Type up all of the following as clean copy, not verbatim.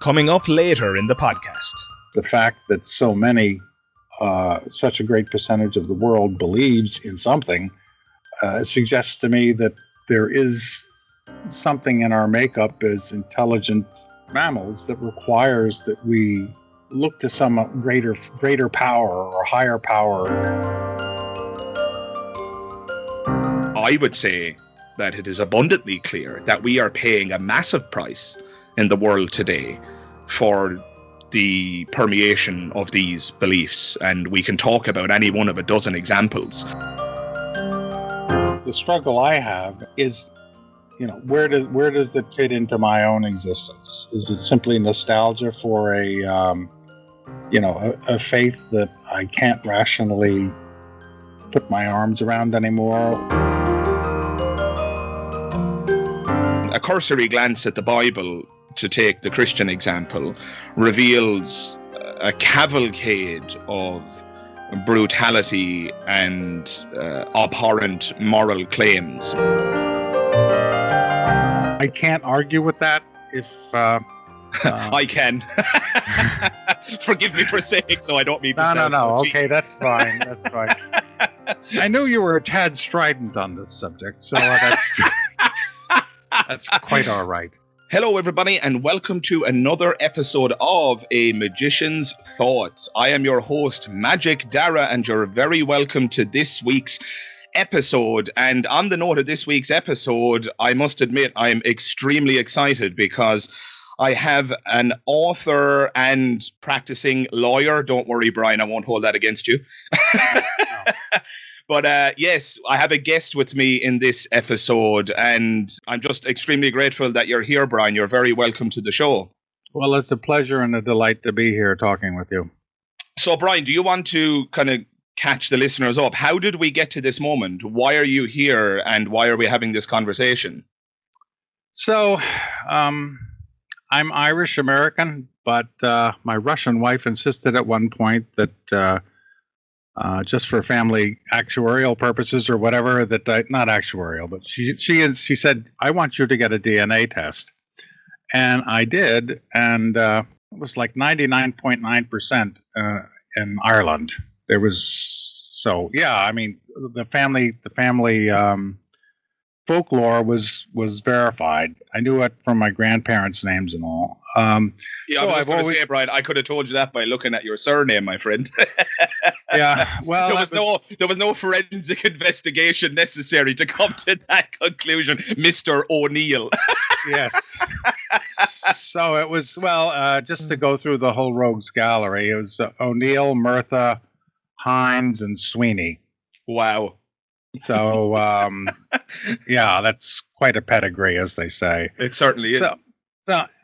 coming up later in the podcast. The fact that so many, such a great percentage of the world believes in something suggests to me that there is something in our makeup as intelligent mammals that requires that we look to some greater power or higher power. I would say that it is abundantly clear that we are paying a massive price in the world today for the permeation of these beliefs, and we can talk about any one of a dozen examples. The struggle I have is, where does it fit into my own existence? Is it simply nostalgia for a faith that I can't rationally put my arms around anymore? A cursory glance at the Bible, to take the Christian example, reveals a cavalcade of brutality and abhorrent moral claims. I can't argue with that if... I can. Forgive me for saying so. I don't mean to. No. Okay, that's fine. That's fine. I knew you were a tad strident on this subject, so that's quite all right. Hello, everybody, and welcome to another episode of A Magician's Thoughts. I am your host, Magic Dara, and you're very welcome to this week's episode. And on the note of this week's episode, I must admit I'm extremely excited because I have an author and practicing lawyer. Don't worry, Brian, I won't hold that against you. But yes, I have a guest with me in this episode, and I'm just extremely grateful that you're here, Brian. You're very welcome to the show. Well, it's a pleasure and a delight to be here talking with you. So, Brian, do you want to kind of catch the listeners up? How did we get to this moment? Why are you here, and why are we having this conversation? So, I'm Irish American, but my Russian wife insisted at one point that just for family actuarial purposes or whatever, not actuarial, but she said, I want you to get a DNA test. And I did, and it was like 99.9% in Ireland. There was, the family folklore was verified. I knew it from my grandparents' names and all. I was going to say, Brian, I could have told you that by looking at your surname, my friend. Yeah, well, there was no forensic investigation necessary to come to that conclusion, Mr. O'Neill. Yes. So it was, just to go through the whole rogues gallery, it was O'Neill, Murtha, Hines, and Sweeney. Wow. So, that's quite a pedigree, as they say. It certainly is. I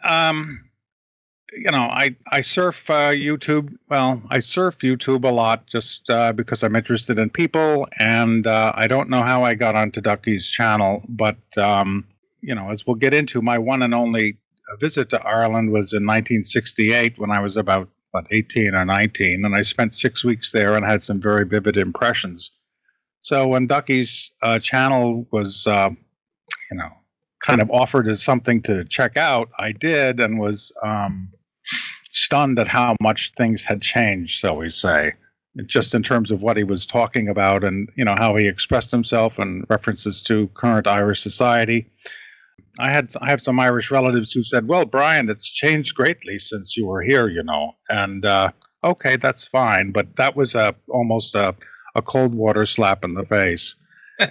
surf YouTube. Well, I surf YouTube a lot just because I'm interested in people, and I don't know how I got onto Ducky's channel, but, as we'll get into, my one and only visit to Ireland was in 1968 when I was about 18 or 19, and I spent 6 weeks there and had some very vivid impressions. So when Ducky's channel was, kind of offered as something to check out, I did, and was stunned at how much things had changed, so we say, just in terms of what he was talking about and, how he expressed himself and references to current Irish society. I have some Irish relatives who said, well, Brian, it's changed greatly since you were here, and okay, that's fine, but that was almost a cold water slap in the face.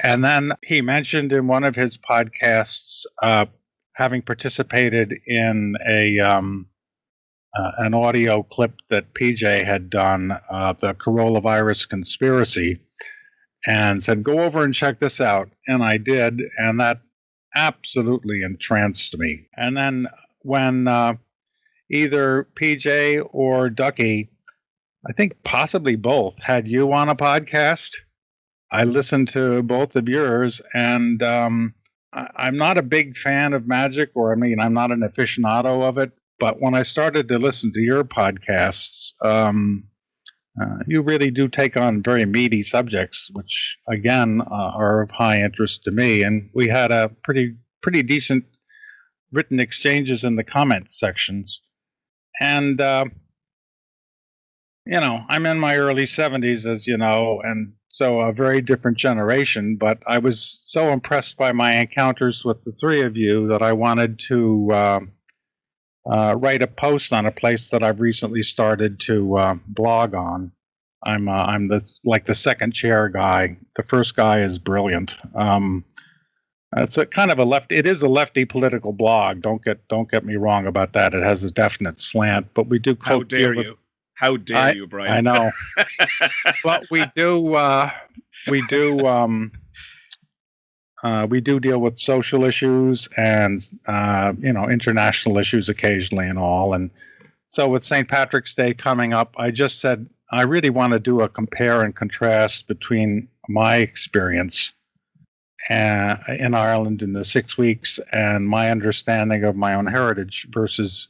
And then he mentioned in one of his podcasts having participated in an audio clip that PJ had done, the coronavirus conspiracy, and said, go over and check this out. And I did, and that absolutely entranced me. And then when either PJ or Ducky, I think possibly both, had you on a podcast, I listened to both of yours, and I'm not a big fan of magic, I'm not an aficionado of it, but when I started to listen to your podcasts, you really do take on very meaty subjects, which, again, are of high interest to me, and we had a pretty decent written exchanges in the comment sections. And, I'm in my early 70s, as you know, and so a very different generation. But I was so impressed by my encounters with the three of you that I wanted to write a post on a place that I've recently started to blog on. I'm the second chair guy. The first guy is brilliant. It's a kind of a left. It is a lefty political blog. Don't get me wrong about that. It has a definite slant, but we do. How dare you? How dare you, Brian? I know. But we do deal with social issues and international issues occasionally and all. And so with St. Patrick's Day coming up, I just said I really want to do a compare and contrast between my experience in Ireland in the 6 weeks and my understanding of my own heritage versus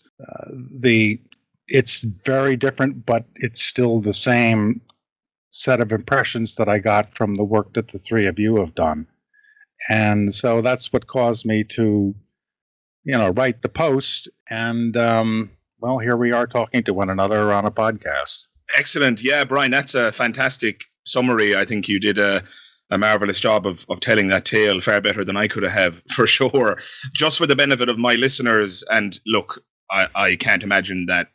it's very different, but it's still the same set of impressions that I got from the work that the three of you have done. And so that's what caused me to, write the post. And, here we are talking to one another on a podcast. Excellent. Yeah, Brian, that's a fantastic summary. I think you did a marvelous job of telling that tale, far better than I could have, for sure. Just for the benefit of my listeners, and look, I can't imagine that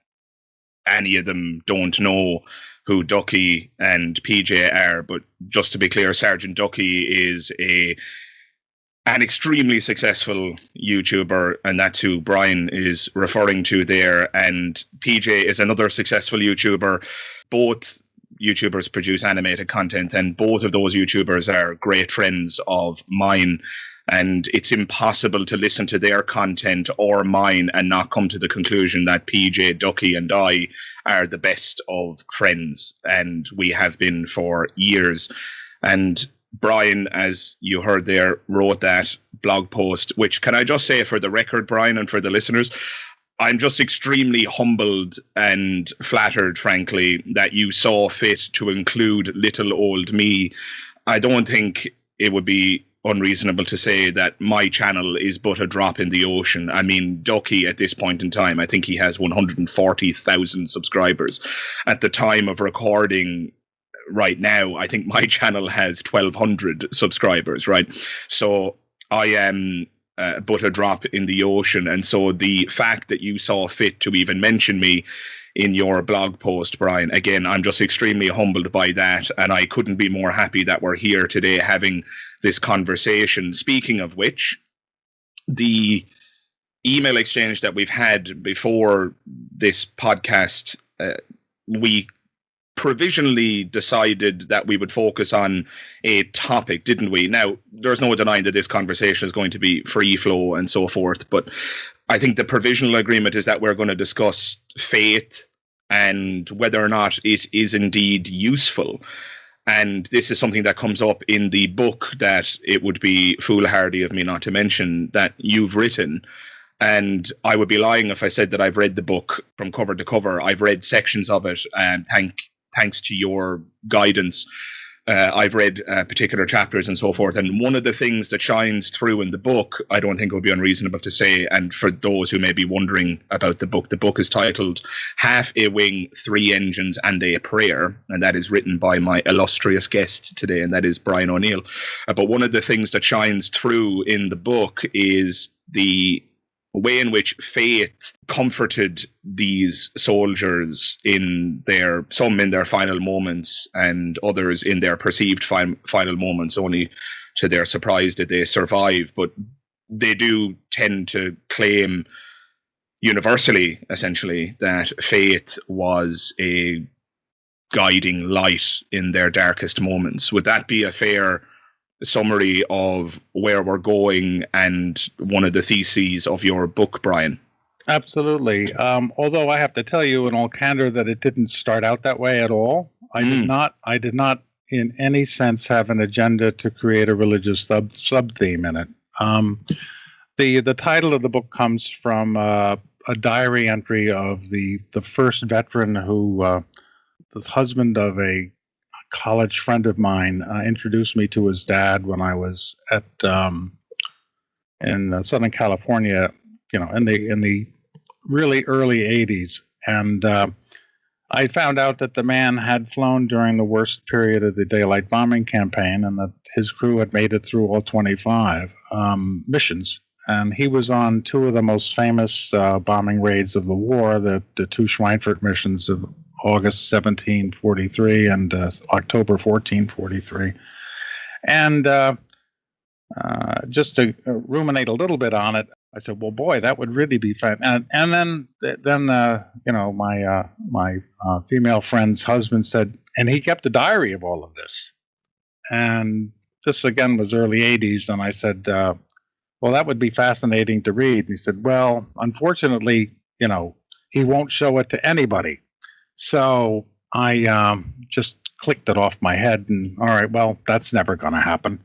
any of them don't know who Ducky and PJ are, but just to be clear, Sergeant Ducky is an extremely successful YouTuber, and that's who Brian is referring to there. And PJ is another successful YouTuber. Both YouTubers produce animated content, and both of those YouTubers are great friends of mine. And it's impossible to listen to their content or mine and not come to the conclusion that PJ, Ducky, and I are the best of friends. And we have been for years. And Brian, as you heard there, wrote that blog post, which, can I just say for the record, Brian, and for the listeners, I'm just extremely humbled and flattered, frankly, that you saw fit to include little old me. I don't think it would be unreasonable to say that my channel is but a drop in the ocean. I mean, Ducky at this point in time, I think he has 140,000 subscribers. At the time of recording right now, I think my channel has 1,200 subscribers, right? So I am but a drop in the ocean. And so the fact that you saw fit to even mention me in your blog post, Brian, again, I'm just extremely humbled by that. And I couldn't be more happy that we're here today having this conversation. Speaking of which, the email exchange that we've had before this podcast, we provisionally decided that we would focus on a topic, didn't we? Now, there's no denying that this conversation is going to be free flow and so forth, but I think the provisional agreement is that we're going to discuss faith and whether or not it is indeed useful. And this is something that comes up in the book that it would be foolhardy of me not to mention that you've written. And I would be lying if I said that I've read the book from cover to cover. I've read sections of it, and thanks to your guidance, I've read particular chapters and so forth. And one of the things that shines through in the book, I don't think it would be unreasonable to say, and for those who may be wondering about the book is titled Half a Wing, Three Engines and a Prayer. And that is written by my illustrious guest today, and that is Brian O'Neill. But one of the things that shines through in the book is the way in which faith comforted these soldiers some in their final moments and others in their perceived final moments. Only to their surprise did they survive, but they do tend to claim universally, essentially, that faith was a guiding light in their darkest moments. Would that be a fair summary of where we're going and one of the theses of your book, Brian? Absolutely. Although I have to tell you in all candor that it didn't start out that way at all. I did not in any sense have an agenda to create a religious sub-theme in it. The title of the book comes from a diary entry of the first veteran who the husband of a college friend of mine introduced me to his dad when I was in Southern California, in the really early 80s. And I found out that the man had flown during the worst period of the daylight bombing campaign, and that his crew had made it through all 25 missions. And he was on two of the most famous bombing raids of the war, the two Schweinfurt missions of August 1743 and October 1443. And just to ruminate a little bit on it, I said, "Well, boy, that would really be fun." And then my female friend's husband said, and he kept a diary of all of this. And this again was early '80s, and I said, "Well, that would be fascinating to read." And he said, "Well, unfortunately, he won't show it to anybody." So I just clicked it off my head, and all right, well, that's never going to happen.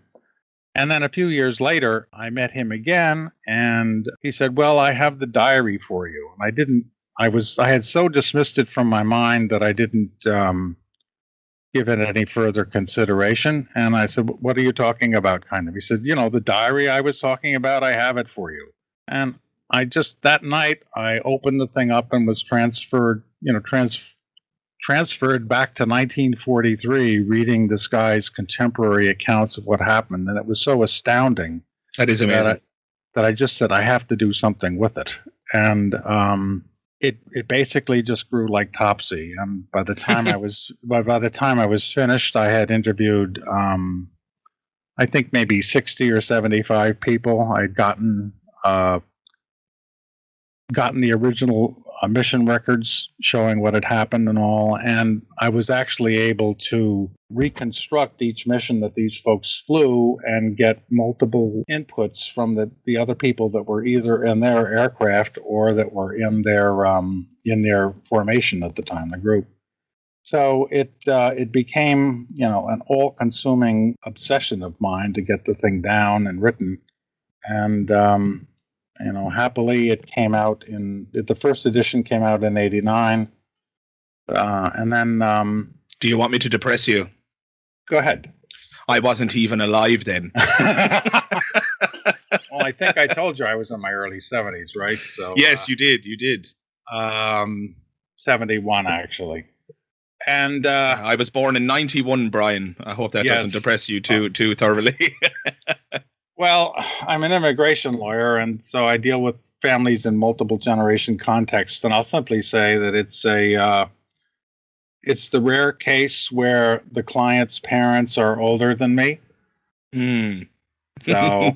And then a few years later, I met him again, and he said, "Well, I have the diary for you." And I had so dismissed it from my mind that I didn't give it any further consideration. And I said, "What are you talking about?" Kind of. He said, "The diary I was talking about, I have it for you." And that night, I opened the thing up and was transferred back to 1943, reading this guy's contemporary accounts of what happened. And it was so astounding. That is amazing. That I just said, I have to do something with it. And it basically just grew like Topsy. And by the time I was finished, I had interviewed, I think maybe 60 or 75 people. I'd gotten the original mission records showing what had happened and all, and I was actually able to reconstruct each mission that these folks flew and get multiple inputs from the other people that were either in their aircraft or that were in their formation at the time, the group. So it became an all-consuming obsession of mine to get the thing down and written, and happily, it came out the first edition came out in '89, and then. Do you want me to depress you? Go ahead. I wasn't even alive then. Well, I think I told you I was in my early 70s, right? So yes, you did. You did. 71 actually, and I was born in '91, Brian. I hope that doesn't depress you too thoroughly. Well, I'm an immigration lawyer, and so I deal with families in multiple generation contexts. And I'll simply say that it's the rare case where the client's parents are older than me. So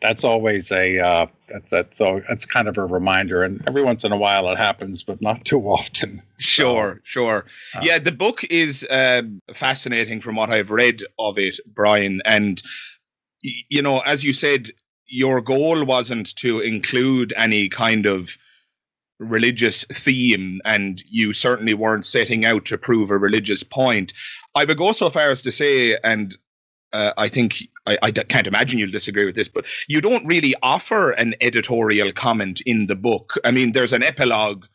that's always that's kind of a reminder. And every once in a while it happens, but not too often. Sure. Yeah, the book is fascinating from what I've read of it, Brian. And as you said, your goal wasn't to include any kind of religious theme, and you certainly weren't setting out to prove a religious point. I would go so far as to say, and I think I can't imagine you'll disagree with this, but you don't really offer an editorial comment in the book. I mean, there's an epilogue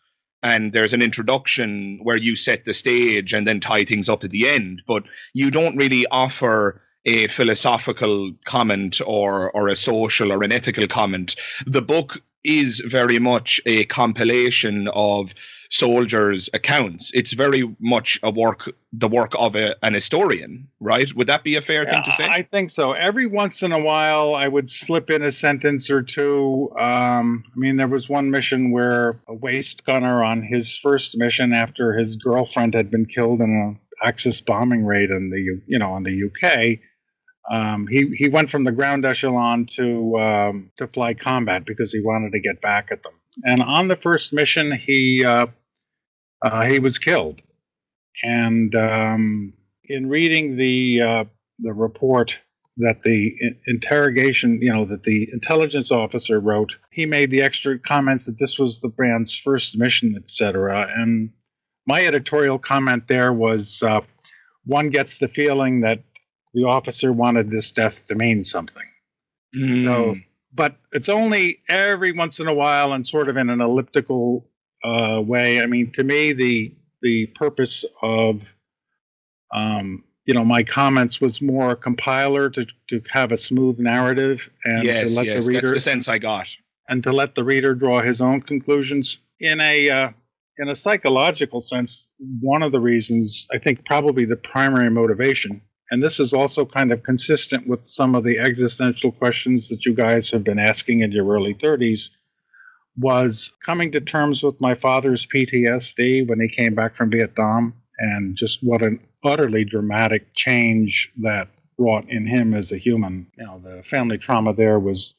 and there's an introduction where you set the stage and then tie things up at the end, but you don't really offer a philosophical comment or a social or an ethical comment. The book is very much a compilation of soldiers' accounts. It's very much the work of an historian, right? Would that be a fair thing to say? I think so. Every once in a while, I would slip in a sentence or two. There was one mission where a waist gunner on his first mission after his girlfriend had been killed in an Axis bombing raid in the UK. He went from the ground echelon to fly combat because he wanted to get back at them. And on the first mission, he was killed. And in reading the report that the interrogation, that the intelligence officer wrote, he made the extra comments that this was the man's first mission, etc. And my editorial comment there was, one gets the feeling that the officer wanted this death to mean something. So, but it's only every once in a while and sort of in an elliptical way. I mean, to me, the purpose of my comments was more a compiler to have a smooth narrative and to let the reader. That's the sense I got. And to let the reader draw his own conclusions in a in a psychological sense, one of the reasons, I think probably the primary motivation, and this is also kind of consistent with some of the existential questions that you guys have been asking in your early 30s, was coming to terms with my father's PTSD when he came back from Vietnam, and just what an utterly dramatic change that wrought in him as a human. You know, the family trauma there was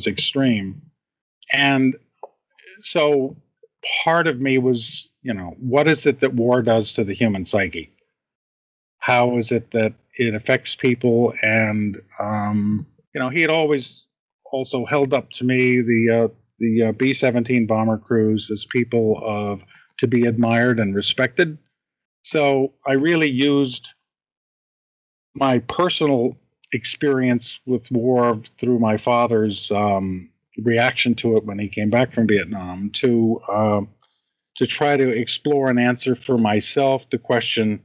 extreme. And so part of me was, you know, what is it that war does to the human psyche? How is it that it affects people? And, you know, he had always also held up to me the B-17 bomber crews as people to be admired and respected. So I really used my personal experience with war through my father's reaction to it when he came back from Vietnam to try to explore an answer for myself, to question,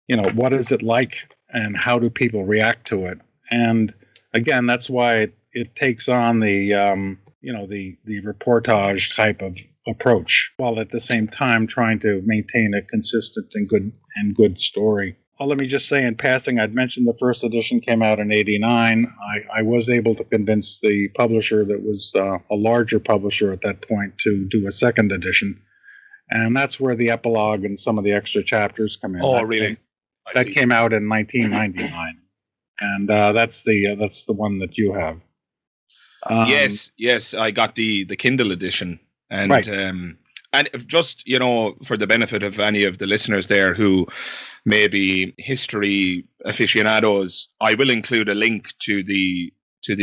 you know, what is it like and how do people react to it? And again, that's why it takes on the you know, the reportage type of approach, while at the same time trying to maintain a consistent and good story. Well, let me just say in passing, I'd mentioned the first edition came out in '89. I was able to convince the publisher, that was a larger publisher at that point, to do a second edition. And that's where the epilogue and some of the extra chapters come in. Oh, really? That came out in 1999. And that's the one that you have. Yes, I got the Kindle edition. And right. And just, you know, for the benefit of any of the listeners there who may be history aficionados, I will include a link to the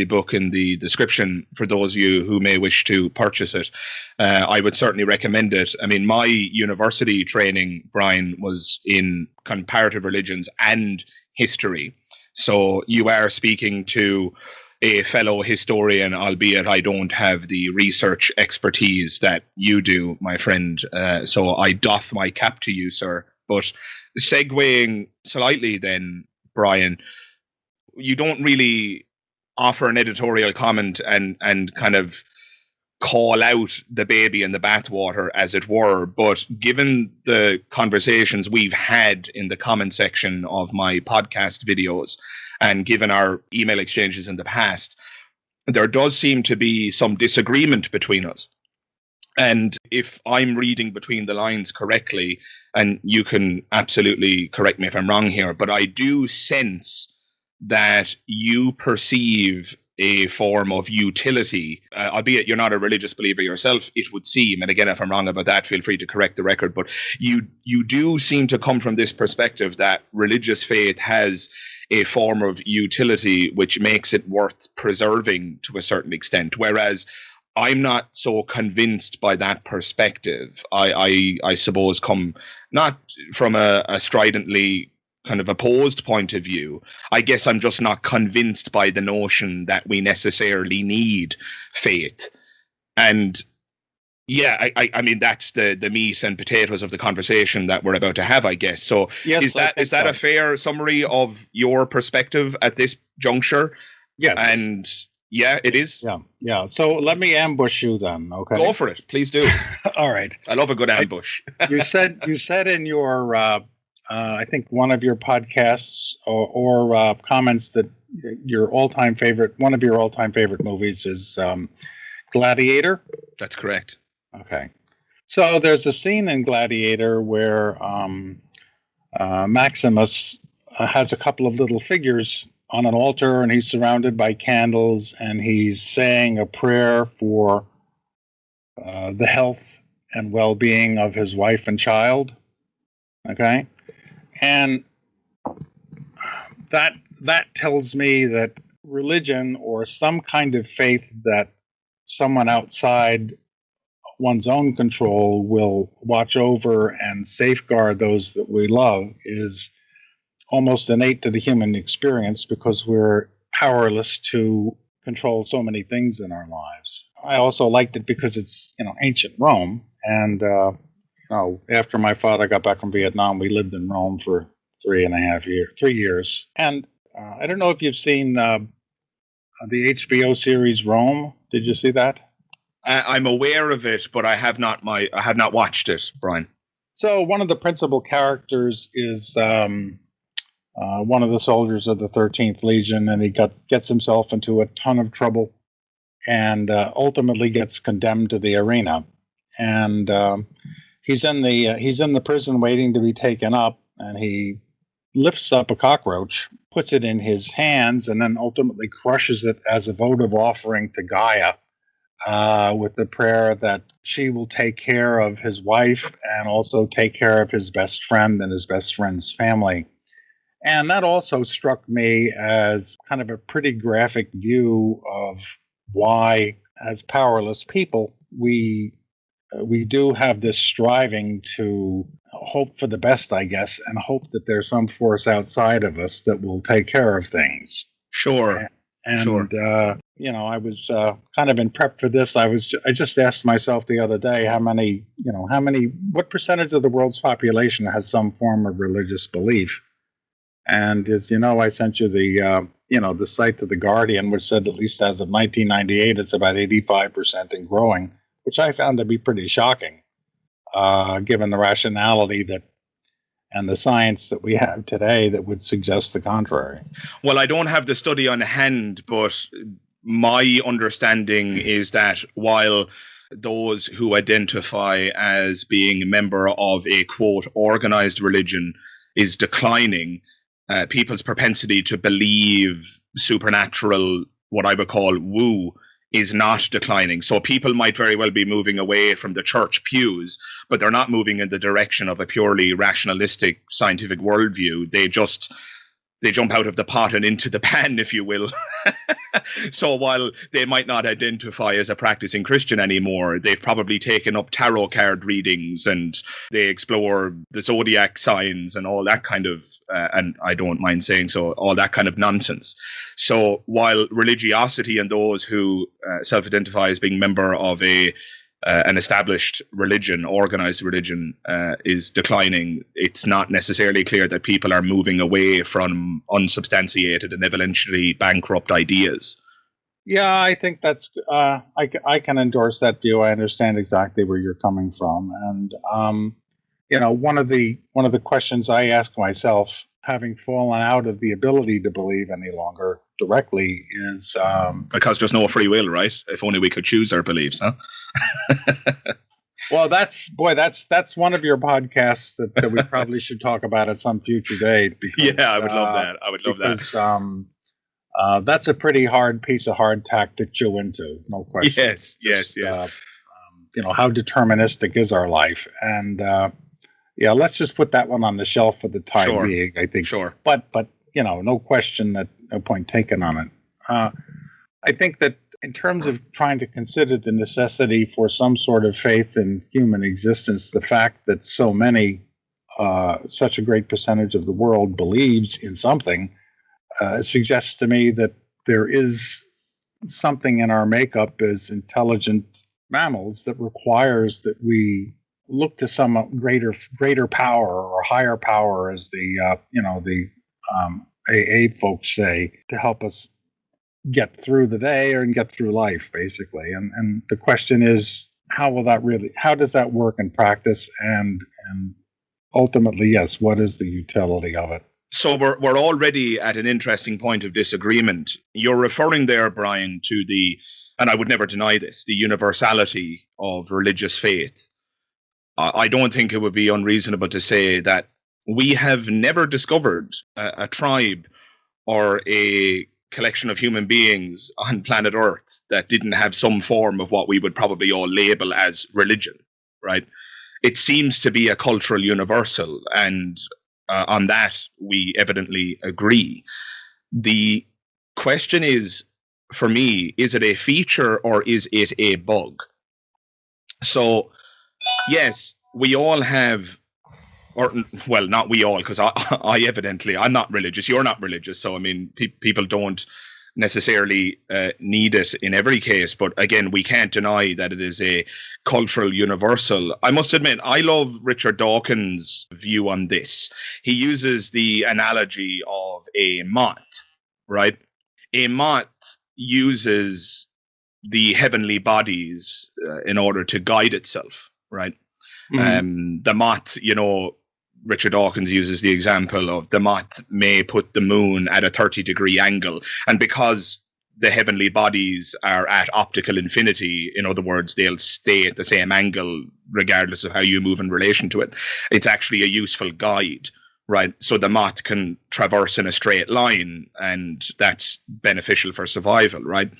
book in the description for those of you who may wish to purchase it. I would certainly recommend it. I mean, my university training, Brian, was in comparative religions and history. So you are speaking to a fellow historian, albeit I don't have the research expertise that you do, my friend. So I doff my cap to you, sir. But segueing slightly then, Brian, you don't really offer an editorial comment and kind of call out the baby in the bathwater, as it were. But given the conversations we've had in the comment section of my podcast videos, and given our email exchanges in the past, there does seem to be some disagreement between us. And if I'm reading between the lines correctly, and you can absolutely correct me if I'm wrong here, but I do sense that you perceive a form of utility, albeit you're not a religious believer yourself, it would seem, and again, if I'm wrong about that, feel free to correct the record, but you do seem to come from this perspective that religious faith has a form of utility which makes it worth preserving to a certain extent, whereas I'm not so convinced by that perspective. I suppose come not from a stridently kind of opposed point of view. I guess I'm just not convinced by the notion that we necessarily need faith. And yeah, I mean, that's the meat and potatoes of the conversation that we're about to have, I guess. So yes, is that a fair summary of your perspective at this juncture? Yes. And yeah, it is. Yeah. So let me ambush you then, okay? Go for it. Please do. All right. I love a good ambush. You said in your I think one of your podcasts or comments that one of your all-time favorite movies is Gladiator. That's correct. Okay. So there's a scene in Gladiator where Maximus has a couple of little figures on an altar, and he's surrounded by candles, and he's saying a prayer for the health and well-being of his wife and child. Okay. And that tells me that religion, or some kind of faith that someone outside one's own control will watch over and safeguard those that we love, is almost innate to the human experience, because we're powerless to control so many things in our lives. I also liked it because it's, you know, ancient Rome, and after my father got back from Vietnam, we lived in Rome for 3 years. And I don't know if you've seen the HBO series Rome. Did you see that? I'm aware of it, but I have not watched it, Brian. So one of the principal characters is one of the soldiers of the 13th Legion, and he gets himself into a ton of trouble, and ultimately gets condemned to the arena. And he's in the prison waiting to be taken up, and he lifts up a cockroach, puts it in his hands, and then ultimately crushes it as a votive offering to Gaia, with the prayer that she will take care of his wife and also take care of his best friend and his best friend's family. And that also struck me as kind of a pretty graphic view of why, as powerless people, we do have this striving to hope for the best, I guess, and hope that there's some force outside of us that will take care of things. Sure. And sure. I was kind of in prep for this. I just asked myself the other day what percentage of the world's population has some form of religious belief. And as you know, I sent you the site to The Guardian, which said at least as of 1998, it's about 85% and growing, which I found to be pretty shocking, given the rationality and the science that we have today that would suggest the contrary. Well, I don't have the study on hand, but my understanding is that while those who identify as being a member of a, quote, organized religion is declining, people's propensity to believe supernatural, what I would call woo, is not declining. So people might very well be moving away from the church pews, but they're not moving in the direction of a purely rationalistic scientific worldview. They jump out of the pot and into the pan, if you will. So while they might not identify as a practicing Christian anymore, they've probably taken up tarot card readings and they explore the zodiac signs and all that kind of, and I don't mind saying so, all that kind of nonsense. So while religiosity and those who self-identify as being member of an established religion, organized religion, is declining, it's not necessarily clear that people are moving away from unsubstantiated and eventually bankrupt ideas. Yeah, I think that's I can endorse that view. I understand exactly where you're coming from, and one of the questions I ask myself, having fallen out of the ability to believe any longer directly, is because there's no free will, right? If only we could choose our beliefs, huh? Well, that's one of your podcasts that we probably should talk about at some future date. Because, yeah, I would love that. I would love that. That's a pretty hard piece of hardtack to chew into, no question. Yes. How deterministic is our life? And let's just put that one on the shelf for the time being, I think. Sure. But no question, that no point taken on it. I think that in terms of trying to consider the necessity for some sort of faith in human existence, the fact that so many, such a great percentage of the world believes in something, suggests to me that there is something in our makeup as intelligent mammals that requires that we look to some greater power or higher power, as the AA folks say, to help us get through the day and get through life, basically. And the question is, how does that work in practice? And ultimately, yes, what is the utility of it? So we're already at an interesting point of disagreement. You're referring there, Brian, to and I would never deny this, the universality of religious faith. I don't think it would be unreasonable to say that we have never discovered a tribe or a collection of human beings on planet Earth that didn't have some form of what we would probably all label as religion, right? It seems to be a cultural universal, and on that we evidently agree. The question is, for me, is it a feature or is it a bug? So, yes, we all have, or well, not we all, because I'm not religious. You're not religious, so I mean, people don't necessarily need it in every case. But again, we can't deny that it is a cultural universal. I must admit, I love Richard Dawkins' view on this. He uses the analogy of a moth, right? A moth uses the heavenly bodies in order to guide itself, right? The moth, Richard Dawkins uses the example of the moth may put the moon at a 30-degree angle, and because the heavenly bodies are at optical infinity, in other words, they'll stay at the same angle regardless of how you move in relation to it. It's actually a useful guide, right? So the moth can traverse in a straight line, and that's beneficial for survival, right?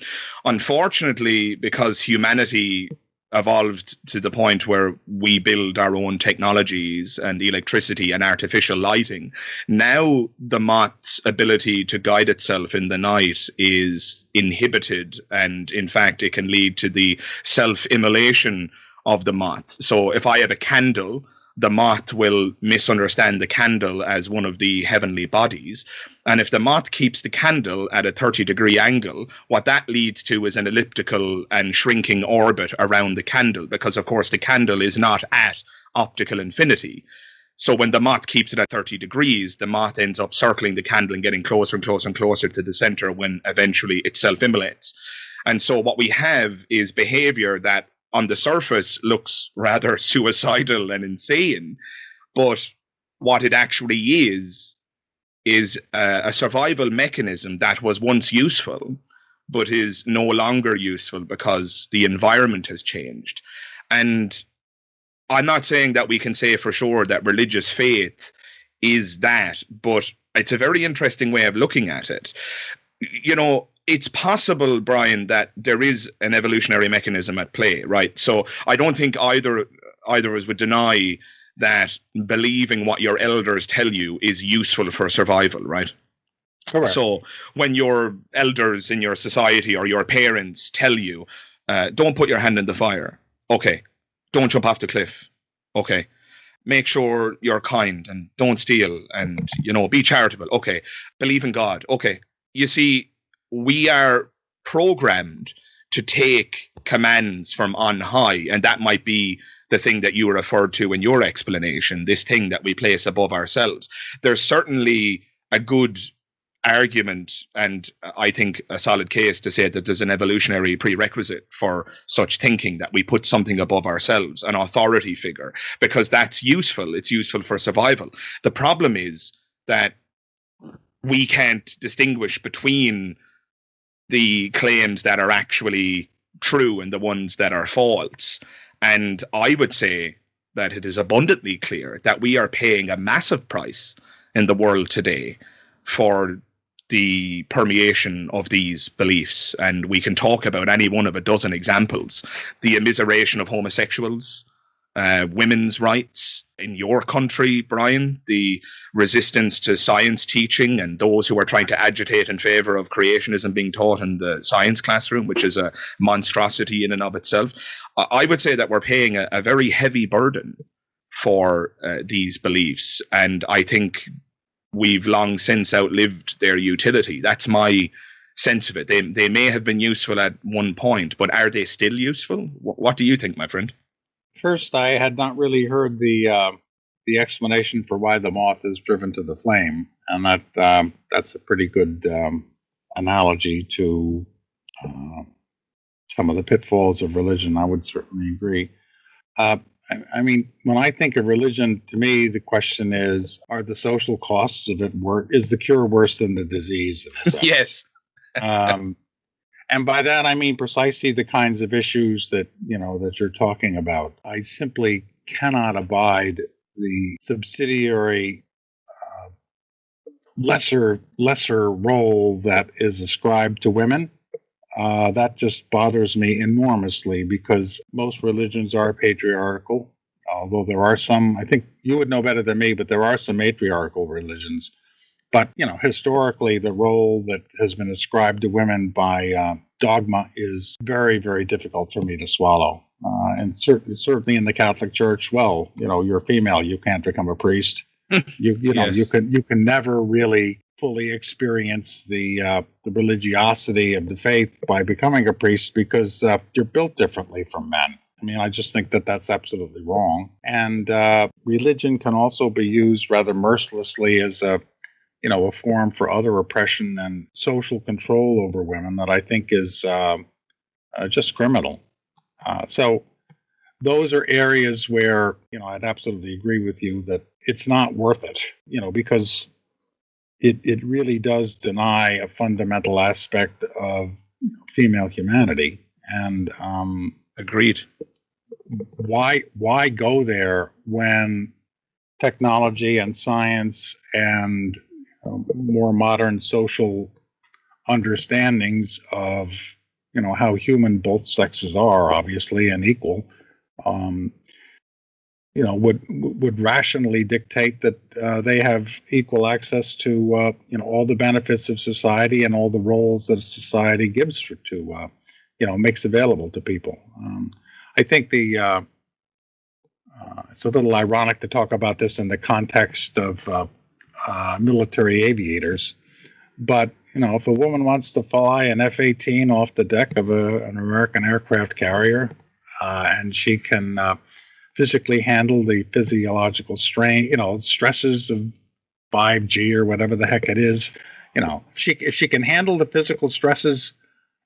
Unfortunately, because humanity evolved to the point where we build our own technologies and electricity and artificial lighting, now the moth's ability to guide itself in the night is inhibited, and in fact it can lead to the self-immolation of the moth. So if I have a candle, the moth will misunderstand the candle as one of the heavenly bodies. And if the moth keeps the candle at a 30-degree angle, what that leads to is an elliptical and shrinking orbit around the candle, because, of course, the candle is not at optical infinity. So when the moth keeps it at 30 degrees, the moth ends up circling the candle and getting closer and closer and closer to the center when eventually it self-immolates. And so what we have is behavior that on the surface looks rather suicidal and insane, but what it actually is a survival mechanism that was once useful, but is no longer useful because the environment has changed. And I'm not saying that we can say for sure that religious faith is that, but it's a very interesting way of looking at it. It's possible, Brian, that there is an evolutionary mechanism at play, right? So I don't think either of us would deny that believing what your elders tell you is useful for survival, right? Correct. So when your elders in your society or your parents tell you, don't put your hand in the fire, okay. Don't jump off the cliff, okay. Make sure you're kind and don't steal and, be charitable, okay. Believe in God, okay. You see, we are programmed to take commands from on high, and that might be the thing that you referred to in your explanation, this thing that we place above ourselves. There's certainly a good argument, and I think a solid case to say that there's an evolutionary prerequisite for such thinking, that we put something above ourselves, an authority figure, because that's useful. It's useful for survival. The problem is that we can't distinguish between the claims that are actually true and the ones that are false. And I would say that it is abundantly clear that we are paying a massive price in the world today for the permeation of these beliefs. And we can talk about any one of a dozen examples. The immiseration of homosexuals, women's rights in your country, Brian, the resistance to science teaching and those who are trying to agitate in favor of creationism being taught in the science classroom, which is a monstrosity in and of itself. I would say that we're paying a very heavy burden for these beliefs. And I think we've long since outlived their utility. That's my sense of it. They may have been useful at one point, but are they still useful? What do you think, my friend? First, I had not really heard the explanation for why the moth is driven to the flame, and that's a pretty good analogy to some of the pitfalls of religion. I would certainly agree. I mean, when I think of religion, to me, the question is: are the social costs of it worse? Is the cure worse than the disease? In a sense? Yes. And by that, I mean precisely the kinds of issues that you're talking about. I simply cannot abide the subsidiary, lesser role that is ascribed to women. That just bothers me enormously, because most religions are patriarchal, although there are some, I think you would know better than me, but there are some matriarchal religions. But, historically, the role that has been ascribed to women by dogma is very, very difficult for me to swallow. And certainly in the Catholic Church, well, you're female, you can't become a priest. Yes. You can never really fully experience the religiosity of the faith by becoming a priest, because you're built differently from men. I mean, I just think that that's absolutely wrong. And religion can also be used rather mercilessly as a form for other oppression and social control over women that I think is just criminal. So those are areas where, I'd absolutely agree with you that it's not worth it, because it really does deny a fundamental aspect of female humanity. And agreed. Why go there when technology and science and more modern social understandings of how human both sexes are, obviously, and equal, would rationally dictate that they have equal access to all the benefits of society and all the roles that society gives to makes available to people. I think it's a little ironic to talk about this in the context of military aviators, but if a woman wants to fly an F-18 off the deck of an American aircraft carrier, and she can physically handle the physiological strain, stresses of 5G or whatever the heck it is, if she can handle the physical stresses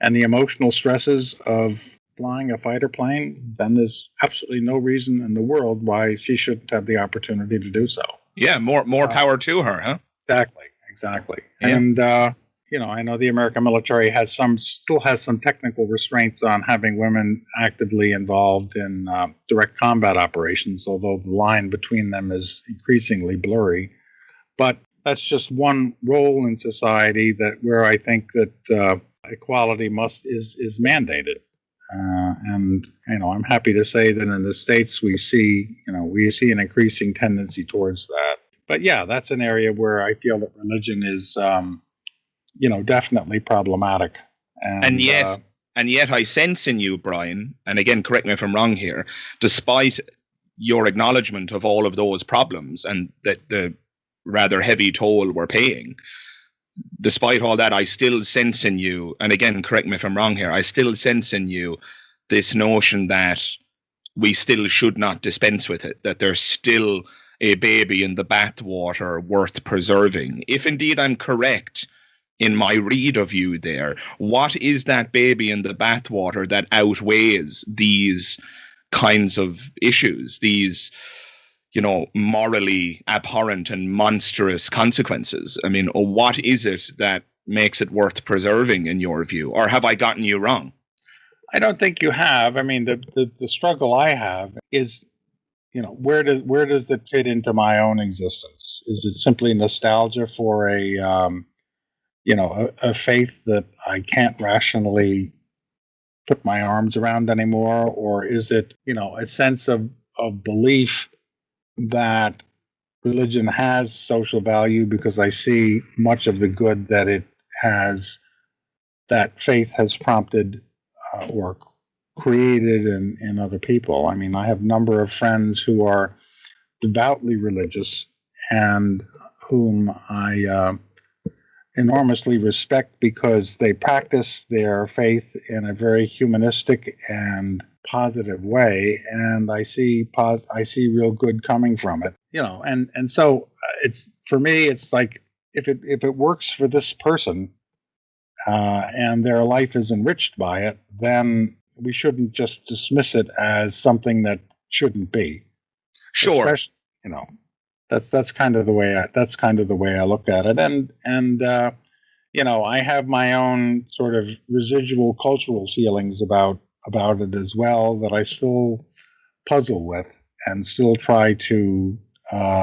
and the emotional stresses of flying a fighter plane, then there's absolutely no reason in the world why she shouldn't have the opportunity to do so. Yeah, more power to her, huh? Exactly. Yeah. And I know the American military still has some technical restraints on having women actively involved in direct combat operations, although the line between them is increasingly blurry. But that's just one role in society where I think that equality is mandated. And I'm happy to say that in the States we see an increasing tendency towards that. But yeah, that's an area where I feel that religion is definitely problematic. And yet I sense in you, Brian, and again, correct me if I'm wrong here, despite your acknowledgement of all of those problems and that the rather heavy toll we're paying, despite all that, I still sense in you, and again, correct me if I'm wrong here, I still sense in you this notion that we still should not dispense with it, that there's still a baby in the bathwater worth preserving. If indeed I'm correct in my read of you there, what is that baby in the bathwater that outweighs these kinds of issues, these, morally abhorrent and monstrous consequences? I mean, what is it that makes it worth preserving in your view? Or have I gotten you wrong? I don't think you have. I mean, the struggle I have is, where does it fit into my own existence? Is it simply nostalgia for a faith that I can't rationally put my arms around anymore? Or is it, a sense of belief that religion has social value because I see much of the good that faith has prompted or created in other people. I mean, I have a number of friends who are devoutly religious and whom I enormously respect because they practice their faith in a very humanistic and positive way, and I see real good coming from it. And so it's, for me, it's like if it works for this person and their life is enriched by it, then we shouldn't just dismiss it as something that shouldn't be. Sure. Especially, that's kind of the way I look at it, and I have my own sort of residual cultural feelings about it as well that I still puzzle with and still try to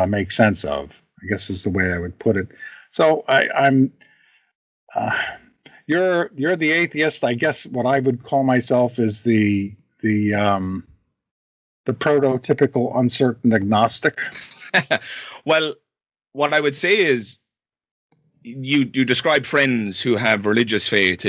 make sense of, I guess is the way I would put it. So I'm you're the atheist. I guess what I would call myself is the prototypical uncertain agnostic. Well, what I would say is you describe friends who have religious faith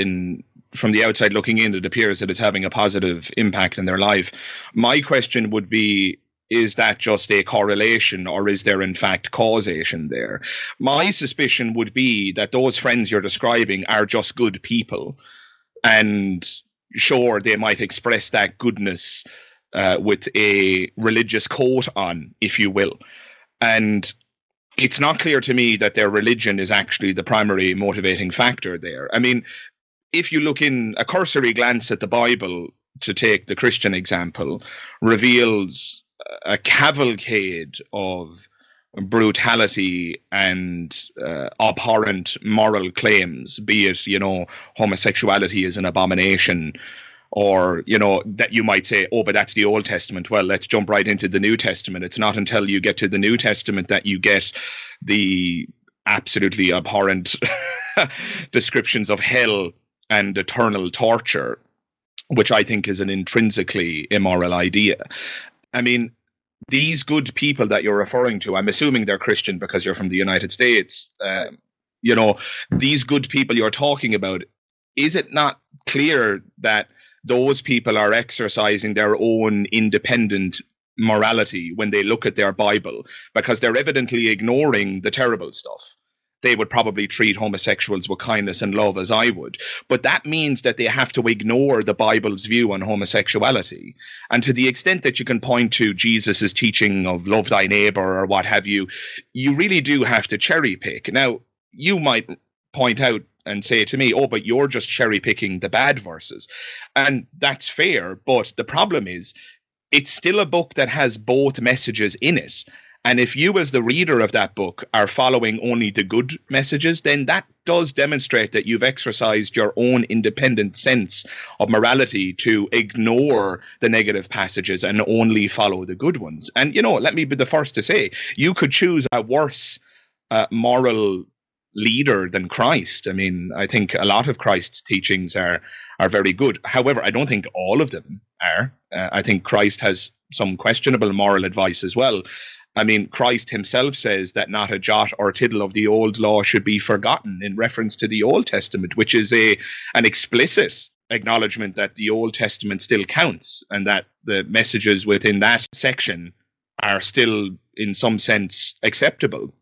from the outside looking in, it appears that it's having a positive impact in their life. My question would be, is that just a correlation or is there in fact causation there? My suspicion would be that those friends you're describing are just good people. And sure, they might express that goodness with a religious coat on, if you will. And it's not clear to me that their religion is actually the primary motivating factor there. I mean, if you look in a cursory glance at the Bible, to take the Christian example, reveals a cavalcade of brutality and abhorrent moral claims, be it, homosexuality is an abomination, or, that you might say, oh, but that's the Old Testament. Well, let's jump right into the New Testament. It's not until you get to the New Testament that you get the absolutely abhorrent descriptions of hell and eternal torture, which I think is an intrinsically immoral idea. I mean, these good people that you're referring to, I'm assuming they're Christian because you're from the United States. These good people you're talking about, is it not clear that those people are exercising their own independent morality when they look at their Bible? Because they're evidently ignoring the terrible stuff. They would probably treat homosexuals with kindness and love as I would. But that means that they have to ignore the Bible's view on homosexuality. And to the extent that you can point to Jesus's teaching of love thy neighbor or what have you, you really do have to cherry pick. Now, you might point out and say to me, oh, but you're just cherry picking the bad verses. And that's fair. But the problem is, it's still a book that has both messages in it. And if you, as the reader of that book, are following only the good messages, then that does demonstrate that you've exercised your own independent sense of morality to ignore the negative passages and only follow the good ones. And, let me be the first to say, you could choose a worse moral leader than Christ. I mean, I think a lot of Christ's teachings are very good. However, I don't think all of them are. I think Christ has some questionable moral advice as well. I mean, Christ himself says that not a jot or tittle of the old law should be forgotten in reference to the Old Testament, which is an explicit acknowledgement that the Old Testament still counts and that the messages within that section are still, in some sense, acceptable.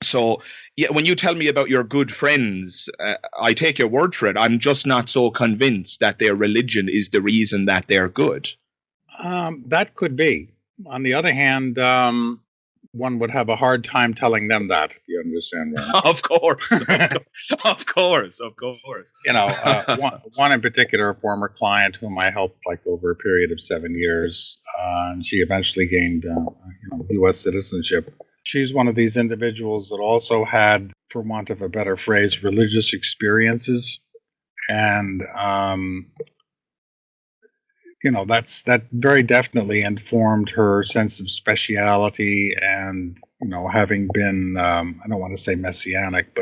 So, yeah, when you tell me about your good friends, I take your word for it. I'm just not so convinced that their religion is the reason that they're good. That could be. On the other hand, one would have a hard time telling them that, if you understand what I'm saying. Of course. One in particular, a former client whom I helped over a period of 7 years, and she eventually gained U.S. citizenship. She's one of these individuals that also had, for want of a better phrase, religious experiences, and that very definitely informed her sense of speciality, and having been I don't want to say messianic,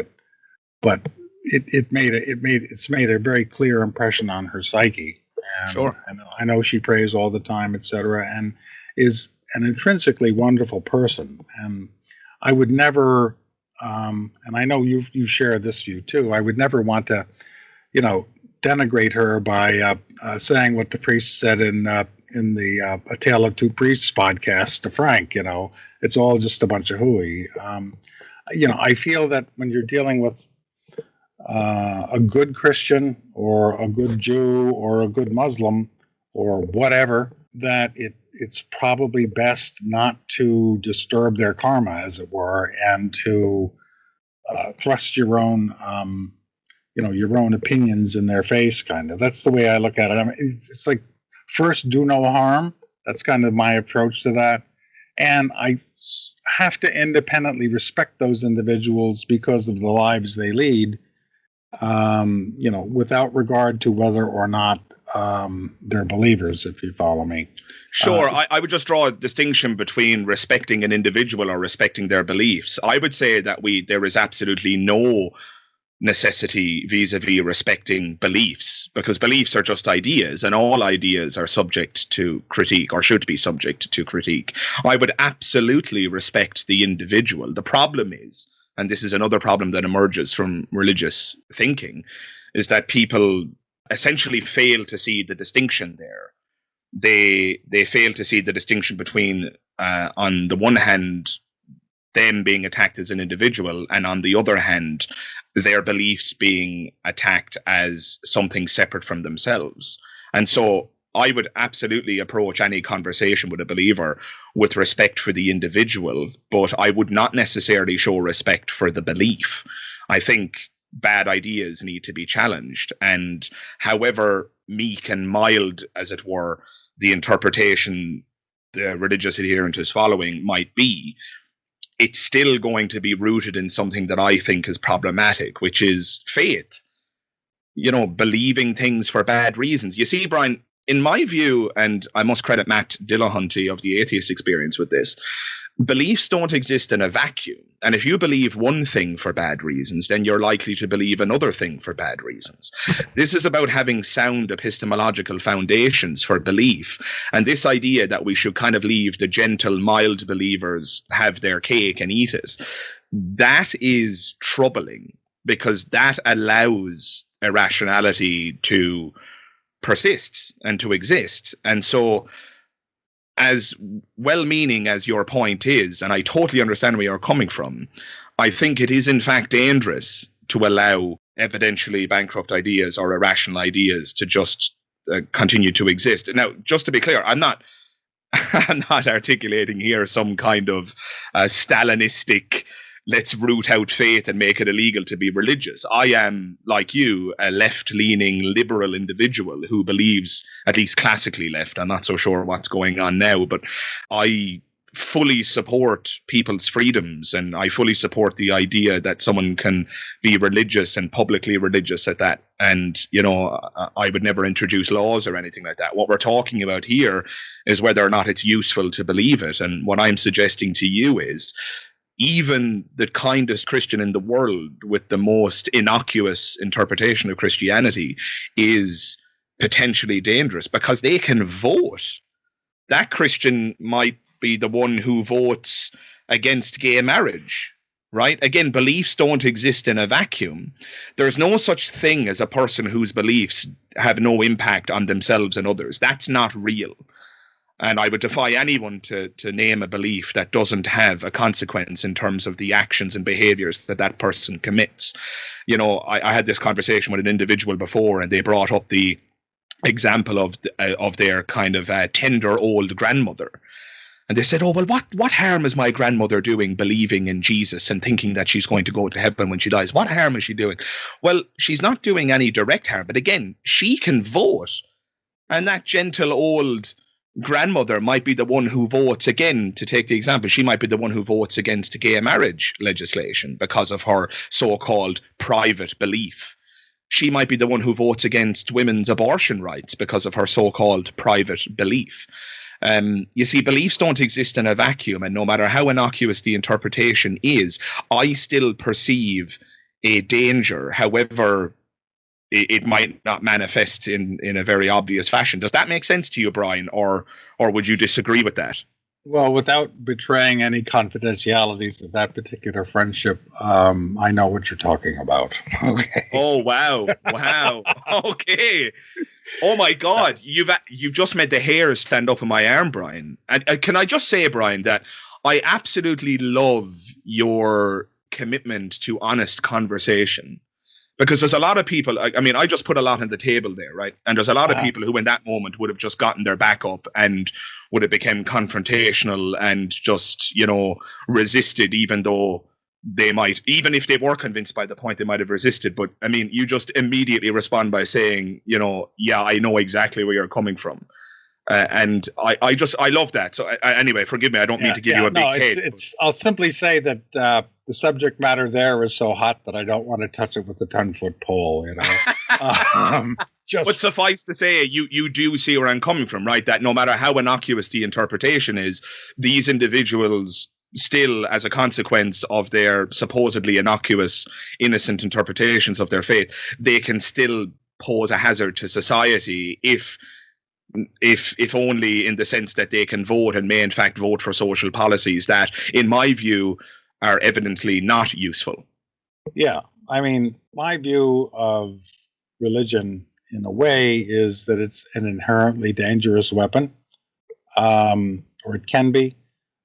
but it's made a very clear impression on her psyche. And, sure. And I know she prays all the time, etc., and is an intrinsically wonderful person. And I would never, and I know you share this view too, I would never want to, denigrate her by saying what the priest said in the A Tale of Two Priests podcast to Frank. It's all just a bunch of hooey. I feel that when you're dealing with a good Christian or a good Jew or a good Muslim or whatever, that it's probably best not to disturb their karma, as it were, and to thrust your own your own opinions in their face, kind of. That's the way I look at it. I mean, it's like, first, do no harm. That's kind of my approach to that. And I have to independently respect those individuals because of the lives they lead, without regard to whether or not they're believers, if you follow me. Sure. I would just draw a distinction between respecting an individual or respecting their beliefs. I would say that there is absolutely no necessity vis-a-vis respecting beliefs, because beliefs are just ideas, and all ideas are subject to critique, or should be subject to critique. I would absolutely respect the individual. The problem is, and this is another problem that emerges from religious thinking, is that people essentially fail to see the distinction there. They fail to see the distinction between, on the one hand, them being attacked as an individual, and on the other hand, their beliefs being attacked as something separate from themselves. And so I would absolutely approach any conversation with a believer with respect for the individual, but I would not necessarily show respect for the belief. I think bad ideas need to be challenged. And however meek and mild, as it were, the interpretation the religious adherent is following might be, it's still going to be rooted in something that I think is problematic, which is faith. Believing things for bad reasons. You see, Brian, in my view, and I must credit Matt Dillahunty of the Atheist Experience with this, beliefs don't exist in a vacuum. And if you believe one thing for bad reasons, then you're likely to believe another thing for bad reasons. This is about having sound epistemological foundations for belief. And this idea that we should kind of leave the gentle, mild believers have their cake and eat it, that is troubling, because that allows irrationality to persist and to exist. And so, as well-meaning as your point is, and I totally understand where you're coming from, I think it is in fact dangerous to allow evidentially bankrupt ideas or irrational ideas to just continue to exist. Now, just to be clear, I'm not articulating here some kind of Stalinistic, let's root out faith and make it illegal to be religious. I am, like you, a left-leaning liberal individual who believes, at least classically left, I'm not so sure what's going on now, but I fully support people's freedoms, and I fully support the idea that someone can be religious and publicly religious at that. And, I would never introduce laws or anything like that. What we're talking about here is whether or not it's useful to believe it. And what I'm suggesting to you is, even the kindest Christian in the world with the most innocuous interpretation of Christianity is potentially dangerous, because they can vote. That Christian might be the one who votes against gay marriage, right? Again, beliefs don't exist in a vacuum. There's no such thing as a person whose beliefs have no impact on themselves and others. That's not real. And I would defy anyone to name a belief that doesn't have a consequence in terms of the actions and behaviors that person commits. I had this conversation with an individual before, and they brought up the example of their kind of tender old grandmother. And they said, oh, well, what harm is my grandmother doing believing in Jesus and thinking that she's going to go to heaven when she dies? What harm is she doing? Well, she's not doing any direct harm. But again, she can vote. And that gentle old grandmother might be the one who votes, again, to take the example, she might be the one who votes against gay marriage legislation because of her so-called private belief. She might be the one who votes against women's abortion rights because of her so-called private belief. You see, beliefs don't exist in a vacuum, and no matter how innocuous the interpretation is, I still perceive a danger, however it might not manifest in a very obvious fashion. Does that make sense to you, Brian, or would you disagree with that? Well, without betraying any confidentialities of that particular friendship, I know what you're talking about. Okay. Oh, wow. Okay. Oh my God, you've just made the hairs stand up on my arm, Brian. And can I just say, Brian, that I absolutely love your commitment to honest conversation. Because there's a lot of people, I mean, I just put a lot on the table there, right? And there's a lot of people who in that moment would have just gotten their back up and would have become confrontational and just, resisted, even though they might, even if they were convinced by the point, they might have resisted. But I mean, you just immediately respond by saying, yeah, I know exactly where you're coming from. And I love that. So anyway, forgive me. I don't mean to give you a big head. I'll simply say that the subject matter there is so hot that I don't want to touch it with a 10-foot pole. But suffice to say, you do see where I'm coming from, right? That no matter how innocuous the interpretation is, these individuals still, as a consequence of their supposedly innocuous, innocent interpretations of their faith, they can still pose a hazard to society if only in the sense that they can vote and may in fact vote for social policies that, in my view, are evidently not useful. Yeah. I mean, my view of religion, in a way, is that it's an inherently dangerous weapon, or it can be.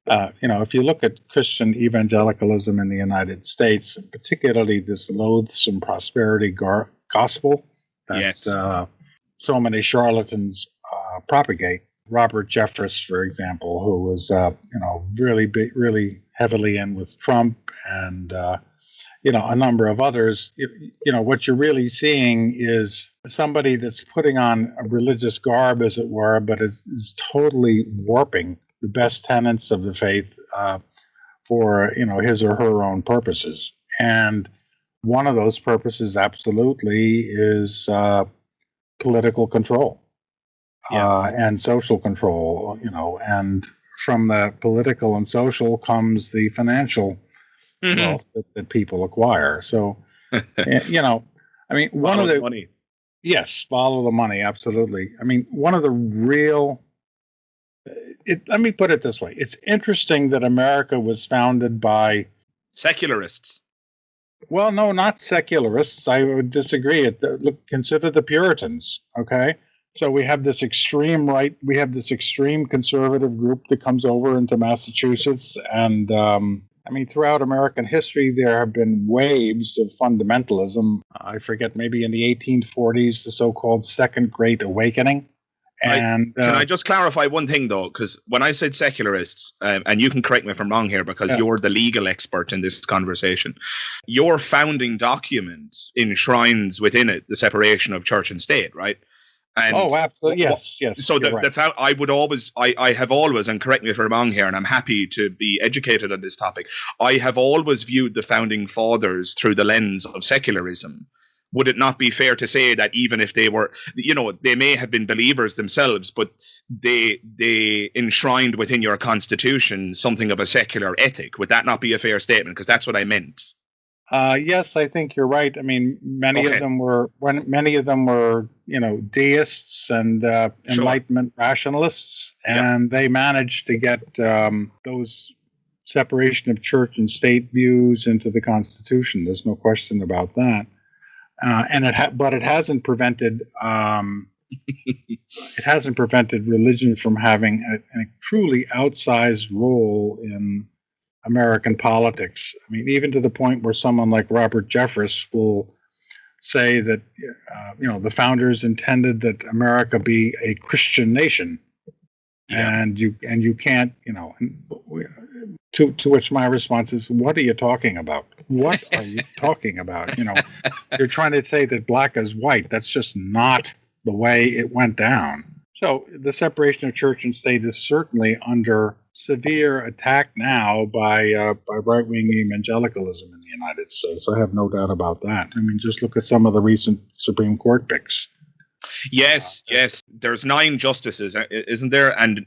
If you look at Christian evangelicalism in the United States, particularly this loathsome prosperity gospel that so many charlatans propagate. Robert Jeffress, for example, who was, really heavily in with Trump, and a number of others. What you're really seeing is somebody that's putting on a religious garb, as it were, but is totally warping the best tenets of the faith for his or her own purposes. And one of those purposes, absolutely, is political control and social control. And from the political and social comes the financial wealth that people acquire. So, I mean, one of the money. Yes, follow the money, absolutely. I mean, one of the real. Let me put it this way: it's interesting that America was founded by secularists. Well, no, not secularists. I would disagree. Look, consider the Puritans. Okay, so we have this extreme right. We have this extreme conservative group that comes over into Massachusetts, and I mean, throughout American history, there have been waves of fundamentalism. I forget, maybe in the 1840s, the so-called Second Great Awakening. And can I just clarify one thing, though? Because when I said secularists, and you can correct me if I'm wrong here, because you're the legal expert in this conversation, your founding document enshrines within it the separation of church and state, right? And absolutely. Yes. So I have always, and correct me if I'm wrong here, and I'm happy to be educated on this topic, I have always viewed the founding fathers through the lens of secularism. Would it not be fair to say that even if they were, they may have been believers themselves, but they enshrined within your constitution something of a secular ethic? Would that not be a fair statement? Because that's what I meant. Yes, I think you're right. I mean, many of them were deists and Enlightenment rationalists, and they managed to get those separation of church and state views into the Constitution. There's no question about that. But it hasn't prevented religion from having a truly outsized role in American politics. I mean, even to the point where someone like Robert Jeffress will say that the founders intended that America be a Christian nation, and you can't To which my response is, what are you talking about? What are you talking about? You're trying to say that black is white. That's just not the way it went down. So the separation of church and state is certainly under severe attack now by right-wing evangelicalism in the United States. I have no doubt about that. I mean, just look at some of the recent Supreme Court picks. Yes. There's 9 justices, isn't there? And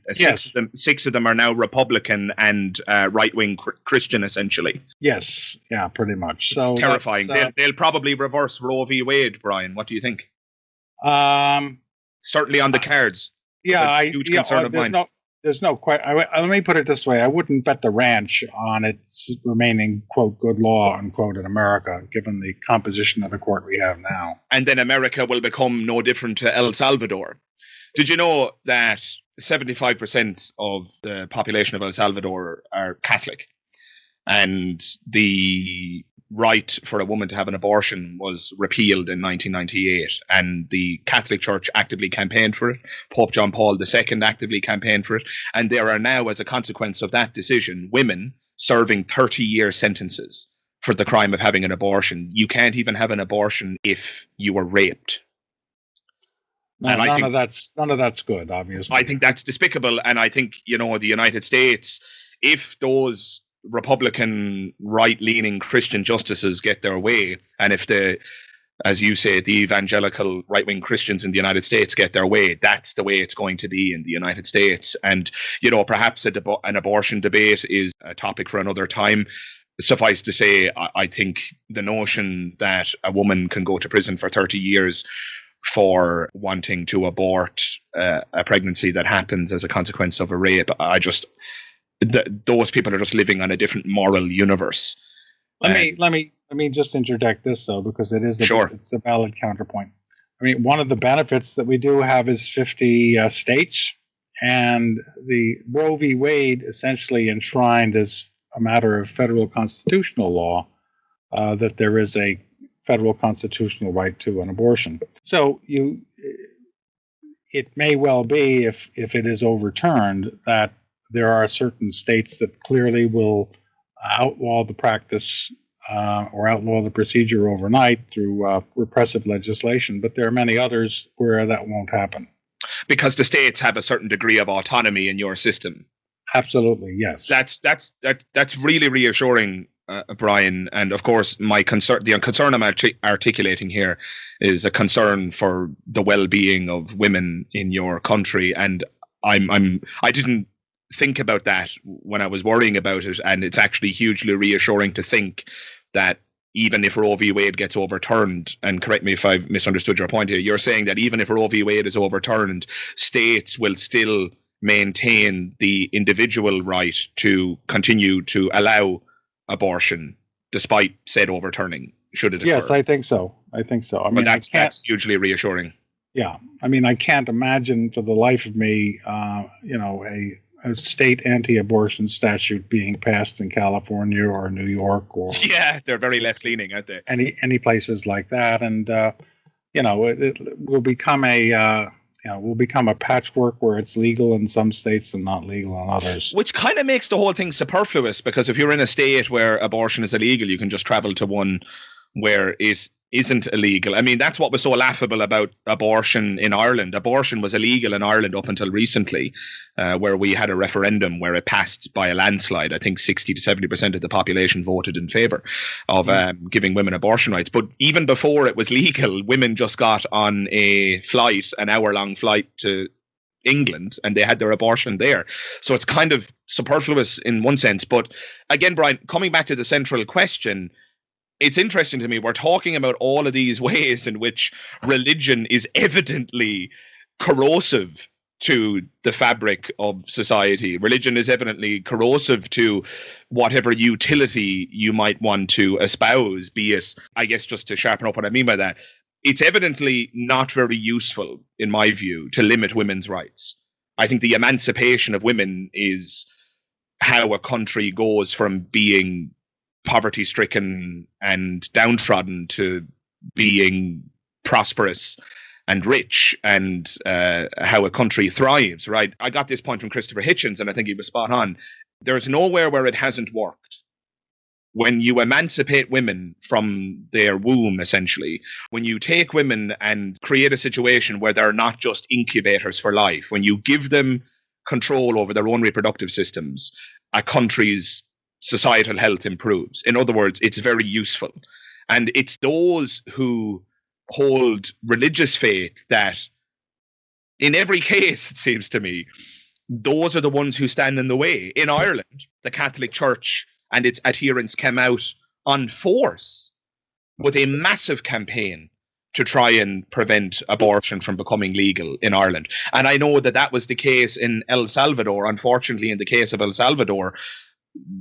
six of them are now Republican and right-wing Christian, essentially. Yes, yeah, pretty much. It's terrifying. They'll probably reverse Roe v. Wade, Brian. What do you think? Certainly on the cards. Yeah, huge concern of mine. There's no question. Let me put it this way. I wouldn't bet the ranch on its remaining, quote, good law, unquote, in America, given the composition of the court we have now. And then America will become no different to El Salvador. Did you know that 75% of the population of El Salvador are Catholic? And the right for a woman to have an abortion was repealed in 1998, and the Catholic Church actively campaigned for it. Pope John Paul II actively campaigned for it, and there are now, as a consequence of that decision, women serving 30-year sentences for the crime of having an abortion. You can't even have an abortion if you were raped. No, none of that's good, obviously. I think that's despicable, and I think, the United States, if those Republican right-leaning Christian justices get their way, and if as you say, the evangelical right-wing Christians in the United States get their way, that's the way it's going to be in the United States. And, perhaps an abortion debate is a topic for another time. Suffice to say, I think the notion that a woman can go to prison for 30 years for wanting to abort a pregnancy that happens as a consequence of a rape, those people are just living on a different moral universe. Let me just interject this, though, because it's a valid counterpoint. I mean, one of the benefits that we do have is 50 states, and the Roe v. Wade essentially enshrined as a matter of federal constitutional law that there is a federal constitutional right to an abortion. So it may well be, if it is overturned, that there are certain states that clearly will outlaw the practice or outlaw the procedure overnight through repressive legislation. But there are many others where that won't happen. Because the states have a certain degree of autonomy in your system. Absolutely, yes. That's really reassuring, Brian. And of course, the concern I'm articulating here is a concern for the well-being of women in your country. And I didn't think about that when I was worrying about it, and it's actually hugely reassuring to think that even if Roe v. Wade gets overturned, and correct me if I've misunderstood your point here, you're saying that even if Roe v. Wade is overturned, states will still maintain the individual right to continue to allow abortion despite said overturning, should it occur? Yes, I think so. I mean, that's hugely reassuring. Yeah. I mean, I can't imagine for the life of me, a state anti-abortion statute being passed in California or New York or yeah, they're very left-leaning, aren't they? Any places like that, and it will become a patchwork where it's legal in some states and not legal in others. Which kind of makes the whole thing superfluous, because if you're in a state where abortion is illegal, you can just travel to one where it isn't illegal. I mean, that's what was so laughable about abortion in Ireland. Abortion was illegal in Ireland up until recently, where we had a referendum where it passed by a landslide. I think 60 to 70% of the population voted in favour of giving women abortion rights. But even before it was legal, women just got on an hour-long flight to England, and they had their abortion there. So it's kind of superfluous in one sense. But again, Brian, coming back to the central question, it's interesting to me, we're talking about all of these ways in which religion is evidently corrosive to the fabric of society. Religion is evidently corrosive to whatever utility you might want to espouse, be it, I guess, just to sharpen up what I mean by that, it's evidently not very useful, in my view, to limit women's rights. I think the emancipation of women is how a country goes from being poverty-stricken and downtrodden to being prosperous and rich, and how a country thrives, right? I got this point from Christopher Hitchens, and I think he was spot on. There's nowhere where it hasn't worked. When you emancipate women from their womb, essentially, when you take women and create a situation where they're not just incubators for life, when you give them control over their own reproductive systems, a country's societal health improves. In other words, it's very useful. And it's those who hold religious faith that, in every case, it seems to me, those are the ones who stand in the way. In Ireland, the Catholic Church and its adherents came out on force with a massive campaign to try and prevent abortion from becoming legal in Ireland. And I know that that was the case in El Salvador. Unfortunately, in the case of El Salvador,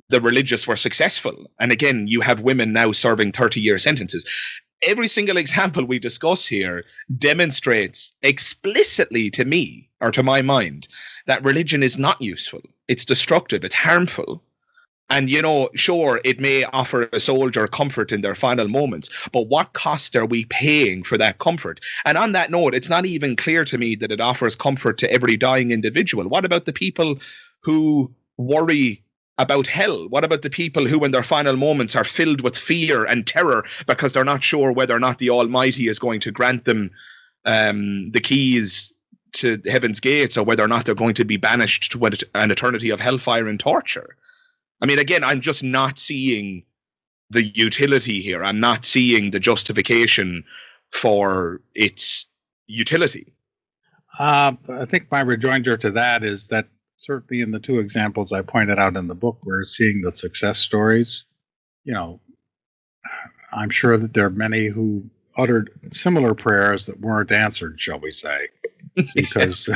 the religious were successful. And again, you have women now serving 30-year sentences. Every single example we discuss here demonstrates explicitly to me, or to my mind, that religion is not useful. It's destructive. It's harmful. And, sure, it may offer a soldier comfort in their final moments, but what cost are we paying for that comfort? And on that note, it's not even clear to me that it offers comfort to every dying individual. What about the people who worry about hell? What about the people who in their final moments are filled with fear and terror because they're not sure whether or not the Almighty is going to grant them the keys to heaven's gates, or whether or not they're going to be banished to an eternity of hellfire and torture? I mean, again, I'm just not seeing the utility here. I'm not seeing the justification for its utility. I think my rejoinder to that is that certainly in the two examples I pointed out in the book, we're seeing the success stories. I'm sure that there are many who uttered similar prayers that weren't answered, shall we say, because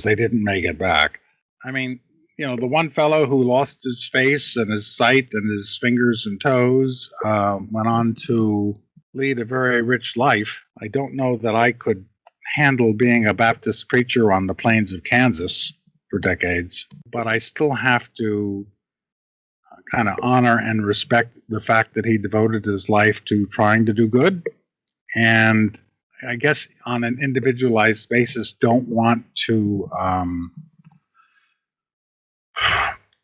they didn't make it back. I mean, the one fellow who lost his face and his sight and his fingers and toes went on to lead a very rich life. I don't know that I could handle being a Baptist preacher on the plains of Kansas for decades, but I still have to kind of honor and respect the fact that he devoted his life to trying to do good. And I guess on an individualized basis, don't want to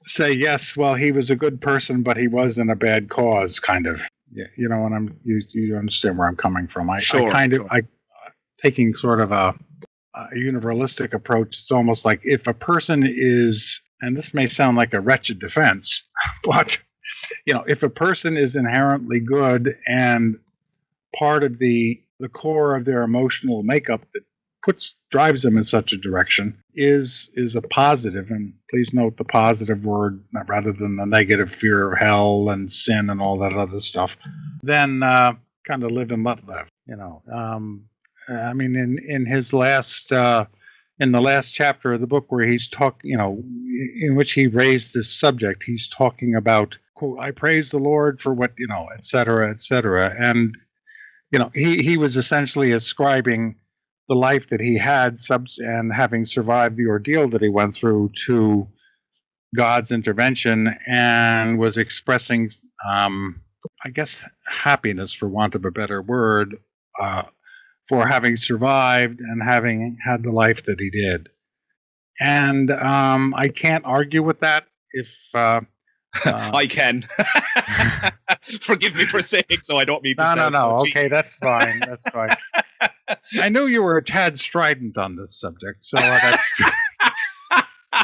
say, yes, well, he was a good person, but he was in a bad cause, kind of. Yeah, you know, when you understand where I'm coming from. Sure. Taking sort of a universalistic approach. It's almost like if a person is, and this may sound like a wretched defense, but if a person is inherently good and part of the core of their emotional makeup that drives them in such a direction is a positive, and please note the positive word rather than the negative fear of hell and sin and all that other stuff, then kind of live and let live. I mean, in his last in the last chapter of the book where he's talking, in which he raised this subject, he's talking about, quote, I praise the Lord for what, et cetera, et cetera. And, he was essentially ascribing the life that he had and having survived the ordeal that he went through to God's intervention, and was expressing, I guess, happiness, for want of a better word, for having survived and having had the life that he did. And I can't argue with that. If I can. Forgive me for saying so. I don't mean to. No. Okay, that's fine. That's fine. I knew you were a tad strident on this subject, so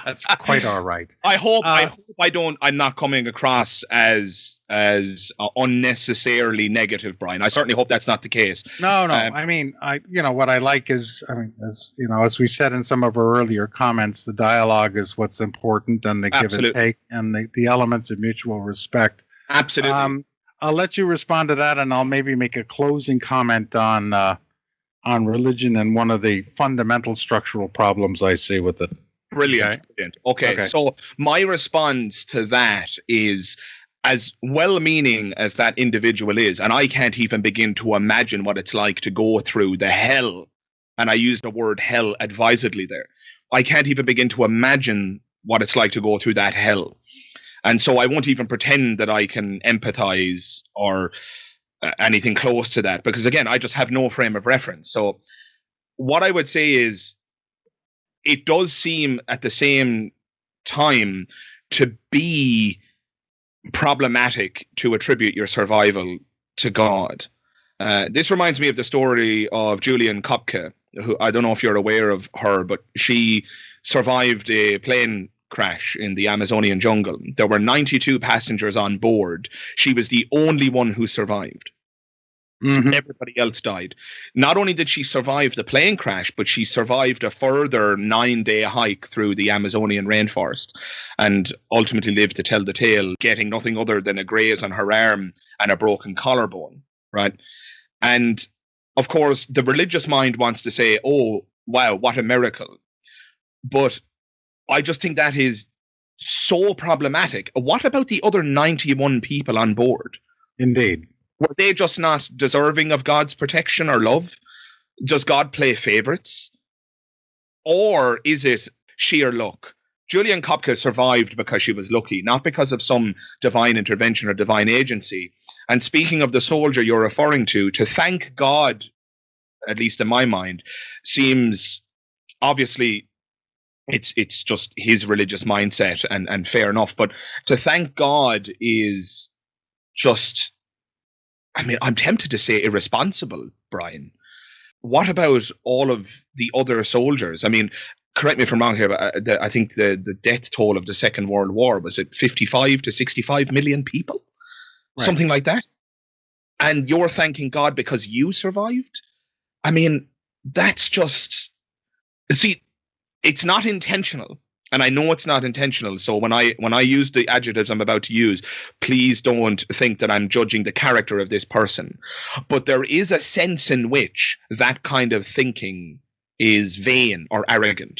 that's quite all right. I hope I'm not coming across as unnecessarily negative, Brian. I certainly hope that's not the case. No. I mean, what I like is, as we said in some of our earlier comments, the dialogue is what's important, and the give and take, and the elements of mutual respect. Absolutely. I'll let you respond to that, and I'll maybe make a closing comment on religion and one of the fundamental structural problems I see with it. Brilliant. Okay. So my response to that is, as well-meaning as that individual is, and I can't even begin to imagine what it's like to go through the hell, and I use the word hell advisedly there. I can't even begin to imagine what it's like to go through that hell. And so I won't even pretend that I can empathize or anything close to that, because again, I just have no frame of reference. So what I would say is, it does seem at the same time to be problematic to attribute your survival to God. This reminds me of the story of Julian Kopke, who, I don't know if you're aware of her, but she survived a plane crash in the Amazonian jungle. There were 92 passengers on board. She was the only one who survived. Mm-hmm. Everybody else died. Not only did she survive the plane crash, but she survived a further 9-day hike through the Amazonian rainforest, and ultimately lived to tell the tale, getting nothing other than a graze on her arm and a broken collarbone, right? And of course, the religious mind wants to say, oh, wow, what a miracle. But I just think that is so problematic. What about the other 91 people on board? Indeed. Were they just not deserving of God's protection or love? Does God play favorites? Or is it sheer luck? Julian Kopke survived because she was lucky, not because of some divine intervention or divine agency. And speaking of the soldier you're referring to thank God, at least in my mind, seems obviously it's just his religious mindset, and fair enough. But to thank God is just, I mean, I'm tempted to say irresponsible, Brian. What about all of the other soldiers? I mean, correct me if I'm wrong here, but I think the death toll of the Second World War, was it 55 to 65 million people? Right. Something like that. And you're thanking God because you survived? I mean, that's just... See, it's not intentional. And I know it's not intentional. So when I use the adjectives I'm about to use, please don't think that I'm judging the character of this person. But there is a sense in which that kind of thinking is vain or arrogant.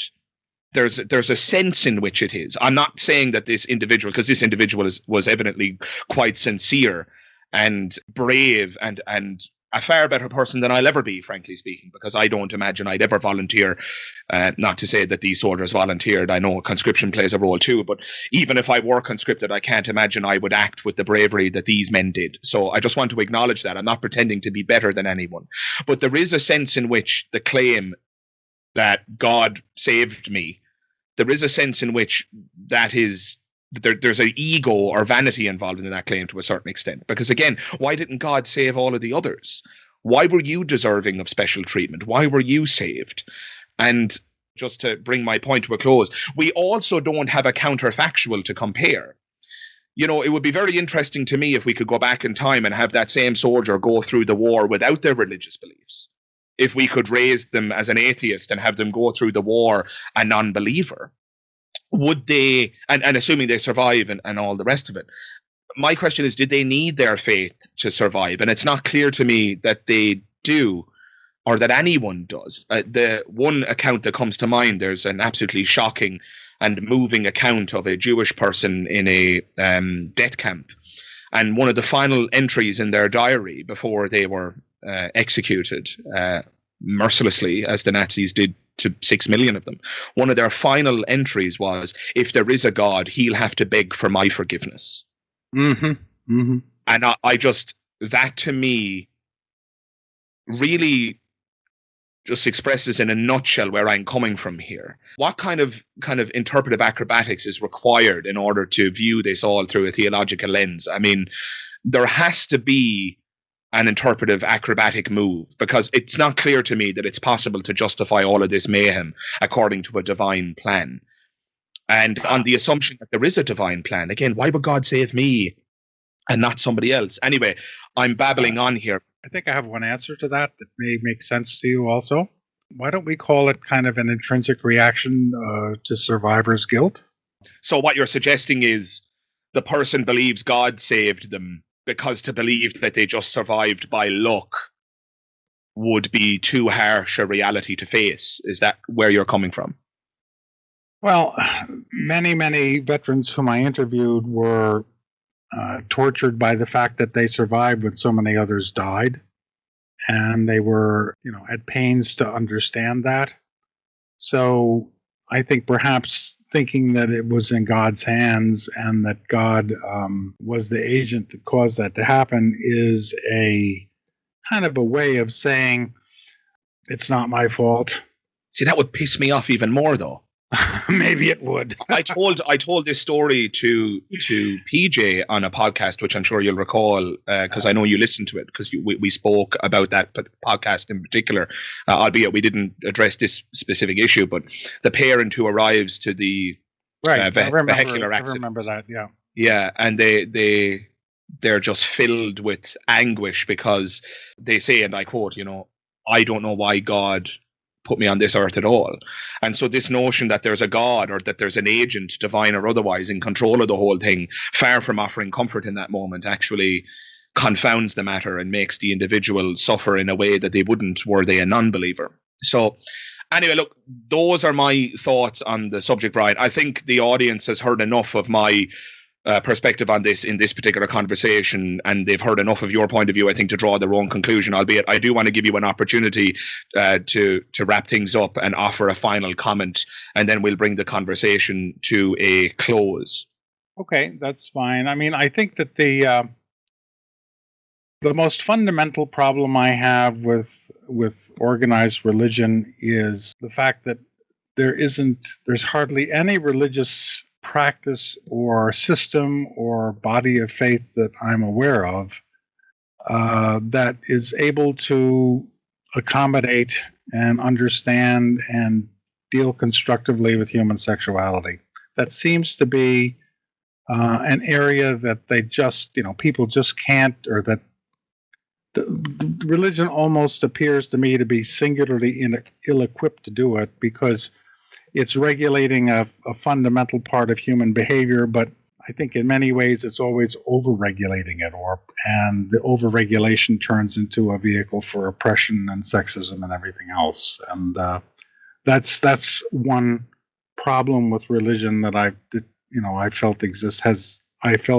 There's a sense in which it is. I'm not saying that this individual, because this individual was evidently quite sincere and brave and a far better person than I'll ever be, frankly speaking, because I don't imagine I'd ever volunteer. Not to say that these soldiers volunteered. I know conscription plays a role too, but even if I were conscripted, I can't imagine I would act with the bravery that these men did. So I just want to acknowledge that. I'm not pretending to be better than anyone. But there is a sense in which the claim that God saved me, there is a sense in which that is there's an ego or vanity involved in that claim to a certain extent. Because again, why didn't God save all of the others? Why were you deserving of special treatment? Why were you saved? And just to bring my point to a close, we also don't have a counterfactual to compare. You know, it would be very interesting to me if we could go back in time and have that same soldier go through the war without their religious beliefs. If we could raise them as an atheist and have them go through the war a non-believer, would they, and assuming they survive and all the rest of it, my question is, did they need their faith to survive? And it's not clear to me that they do, or that anyone does. The one account that comes to mind, there's an absolutely shocking and moving account of a Jewish person in a death camp. And one of the final entries in their diary before they were executed mercilessly, as the Nazis did to 6 million of them, one of their final entries was, if there is a God, he'll have to beg for my forgiveness. Mm-hmm. Mm-hmm. And I just, that to me really just expresses in a nutshell where I'm coming from here. What kind of interpretive acrobatics is required in order to view this all through a theological lens? I mean, there has to be an interpretive acrobatic move, because it's not clear to me that it's possible to justify all of this mayhem according to a divine plan. And on the assumption that there is a divine plan, again, why would God save me and not somebody else? Anyway, I'm babbling on here. I think I have one answer to that may make sense to you also. Why don't we call it kind of an intrinsic reaction to survivor's guilt? So what you're suggesting is the person believes God saved them, because to believe that they just survived by luck would be too harsh a reality to face. Is that where you're coming from? Well, many veterans whom I interviewed were tortured by the fact that they survived when so many others died. And they were, at pains to understand that. So I think perhaps thinking that it was in God's hands and that God was the agent that caused that to happen is a kind of a way of saying, it's not my fault. See, that would piss me off even more, though. Maybe it would. I told this story to PJ on a podcast, which I'm sure you'll recall, because I know you listened to it, because we spoke about that podcast in particular, albeit we didn't address this specific issue. But the parent who arrives to the vehicular accident. I remember that. Yeah. Yeah, and they're just filled with anguish because they say, and I quote, I don't know why God put me on this earth at all. And so this notion that there's a God, or that there's an agent, divine or otherwise, in control of the whole thing, far from offering comfort in that moment, actually confounds the matter and makes the individual suffer in a way that they wouldn't were they a non-believer. So anyway, look, those are my thoughts on the subject, Brian. I think the audience has heard enough of my perspective on this in this particular conversation, and they've heard enough of your point of view, I think, to draw their own conclusion, albeit I do want to give you an opportunity to wrap things up and offer a final comment, and then we'll bring the conversation to a close. Okay, that's fine. I mean, I think that the most fundamental problem I have with organized religion is the fact that there's hardly any religious practice or system or body of faith that I'm aware of that is able to accommodate and understand and deal constructively with human sexuality. That seems to be an area that they just, people just can't, or that the religion almost appears to me to be singularly ill-equipped to do it, because it's regulating a fundamental part of human behavior, but I think in many ways it's always over-regulating it, and the over-regulation turns into a vehicle for oppression and sexism and everything else. And that's one problem with religion that I felt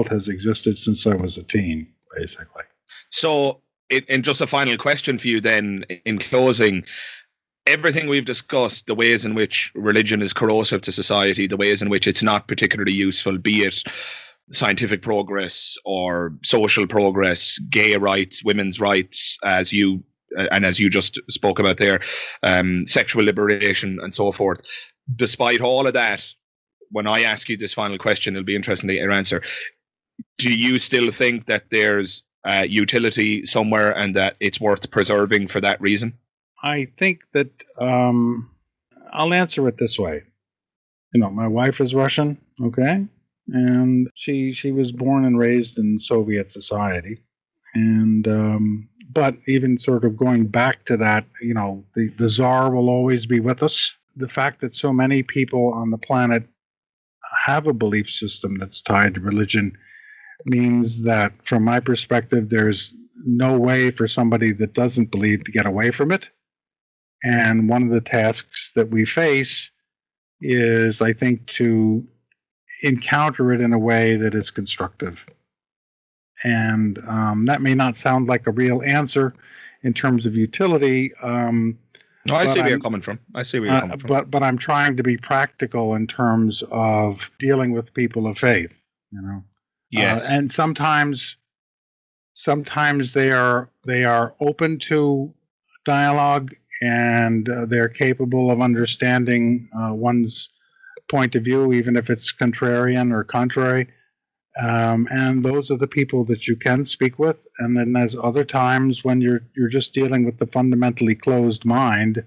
has existed since I was a teen, basically. So, and just a final question for you then, in closing. Everything we've discussed, the ways in which religion is corrosive to society, the ways in which it's not particularly useful, be it scientific progress or social progress, gay rights, women's rights, as you just spoke about there, sexual liberation and so forth. Despite all of that, when I ask you this final question, it'll be interesting to get your answer. Do you still think that there's utility somewhere and that it's worth preserving for that reason? I think that I'll answer it this way. My wife is Russian, okay? And she was born and raised in Soviet society. And but even sort of going back to that, the Tsar will always be with us. The fact that so many people on the planet have a belief system that's tied to religion means that, from my perspective, there's no way for somebody that doesn't believe to get away from it. And one of the tasks that we face is, I think, to encounter it in a way that is constructive. And that may not sound like a real answer in terms of utility. No, I see where you're coming from. But I'm trying to be practical in terms of dealing with people of faith. Yes. And sometimes they are open to dialogue, and they're capable of understanding one's point of view, even if it's contrarian or contrary. And those are the people that you can speak with. And then there's other times when you're just dealing with the fundamentally closed mind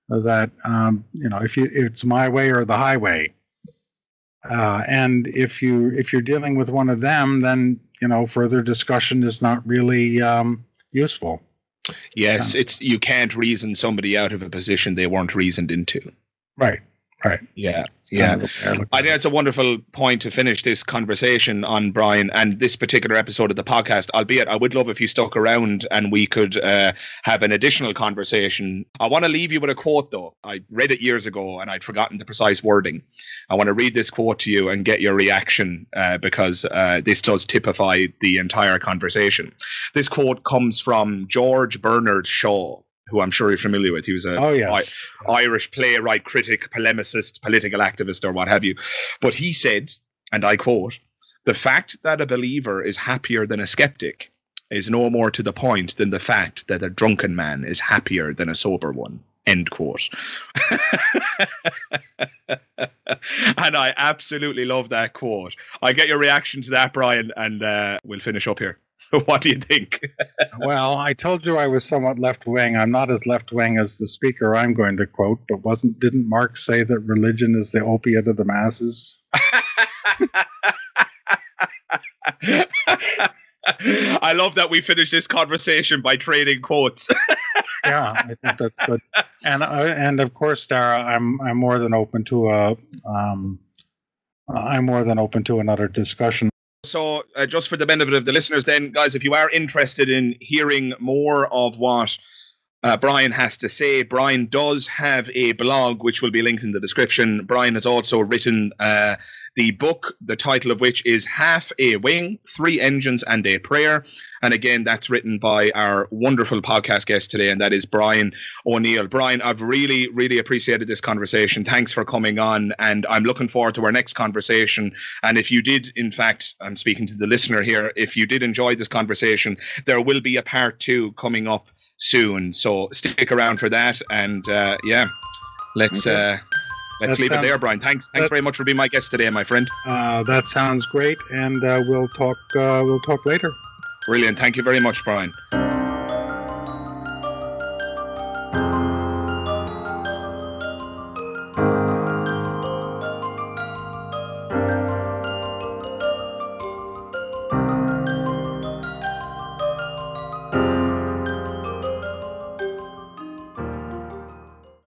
that if it's my way or the highway. And if you're dealing with one of them, then further discussion is not really useful. Yes, you can't reason somebody out of a position they weren't reasoned into. Right. Yeah. I think that's a wonderful point to finish this conversation on, Brian, and this particular episode of the podcast, albeit I would love if you stuck around and we could have an additional conversation. I want to leave you with a quote, though. I read it years ago and I'd forgotten the precise wording. I want to read this quote to you and get your reaction because this does typify the entire conversation. This quote comes from George Bernard Shaw, who I'm sure you're familiar with. He was Irish playwright, critic, polemicist, political activist, or what have you. But he said, and I quote, "The fact that a believer is happier than a skeptic is no more to the point than the fact that a drunken man is happier than a sober one." End quote. And I absolutely love that quote. I get your reaction to that, Brian, and we'll finish up here. What do you think? Well, I told you I was somewhat left-wing. I'm not as left-wing as the speaker I'm going to quote, but didn't Marx say that religion is the opiate of the masses? I love that we finished this conversation by trading quotes. Yeah, I think that's good. And of course, Dara, I'm more than open to another discussion. So just for the benefit of the listeners then, guys, if you are interested in hearing more of what Brian has to say, Brian does have a blog which will be linked in the description. Brian has also written the book, the title of which is Half a Wing, 3 Engines and a Prayer. And again, that's written by our wonderful podcast guest today, and that is Brian O'Neill. Brian, I've really, really appreciated this conversation. Thanks for coming on, and I'm looking forward to our next conversation. And if you did, in fact, I'm speaking to the listener here, if you did enjoy this conversation, there will be a part 2 coming up soon. So stick around for that. And let's leave it there, Brian. Thanks very much for being my guest today, my friend. That sounds great, and we'll talk later. Brilliant. Thank you very much, Brian.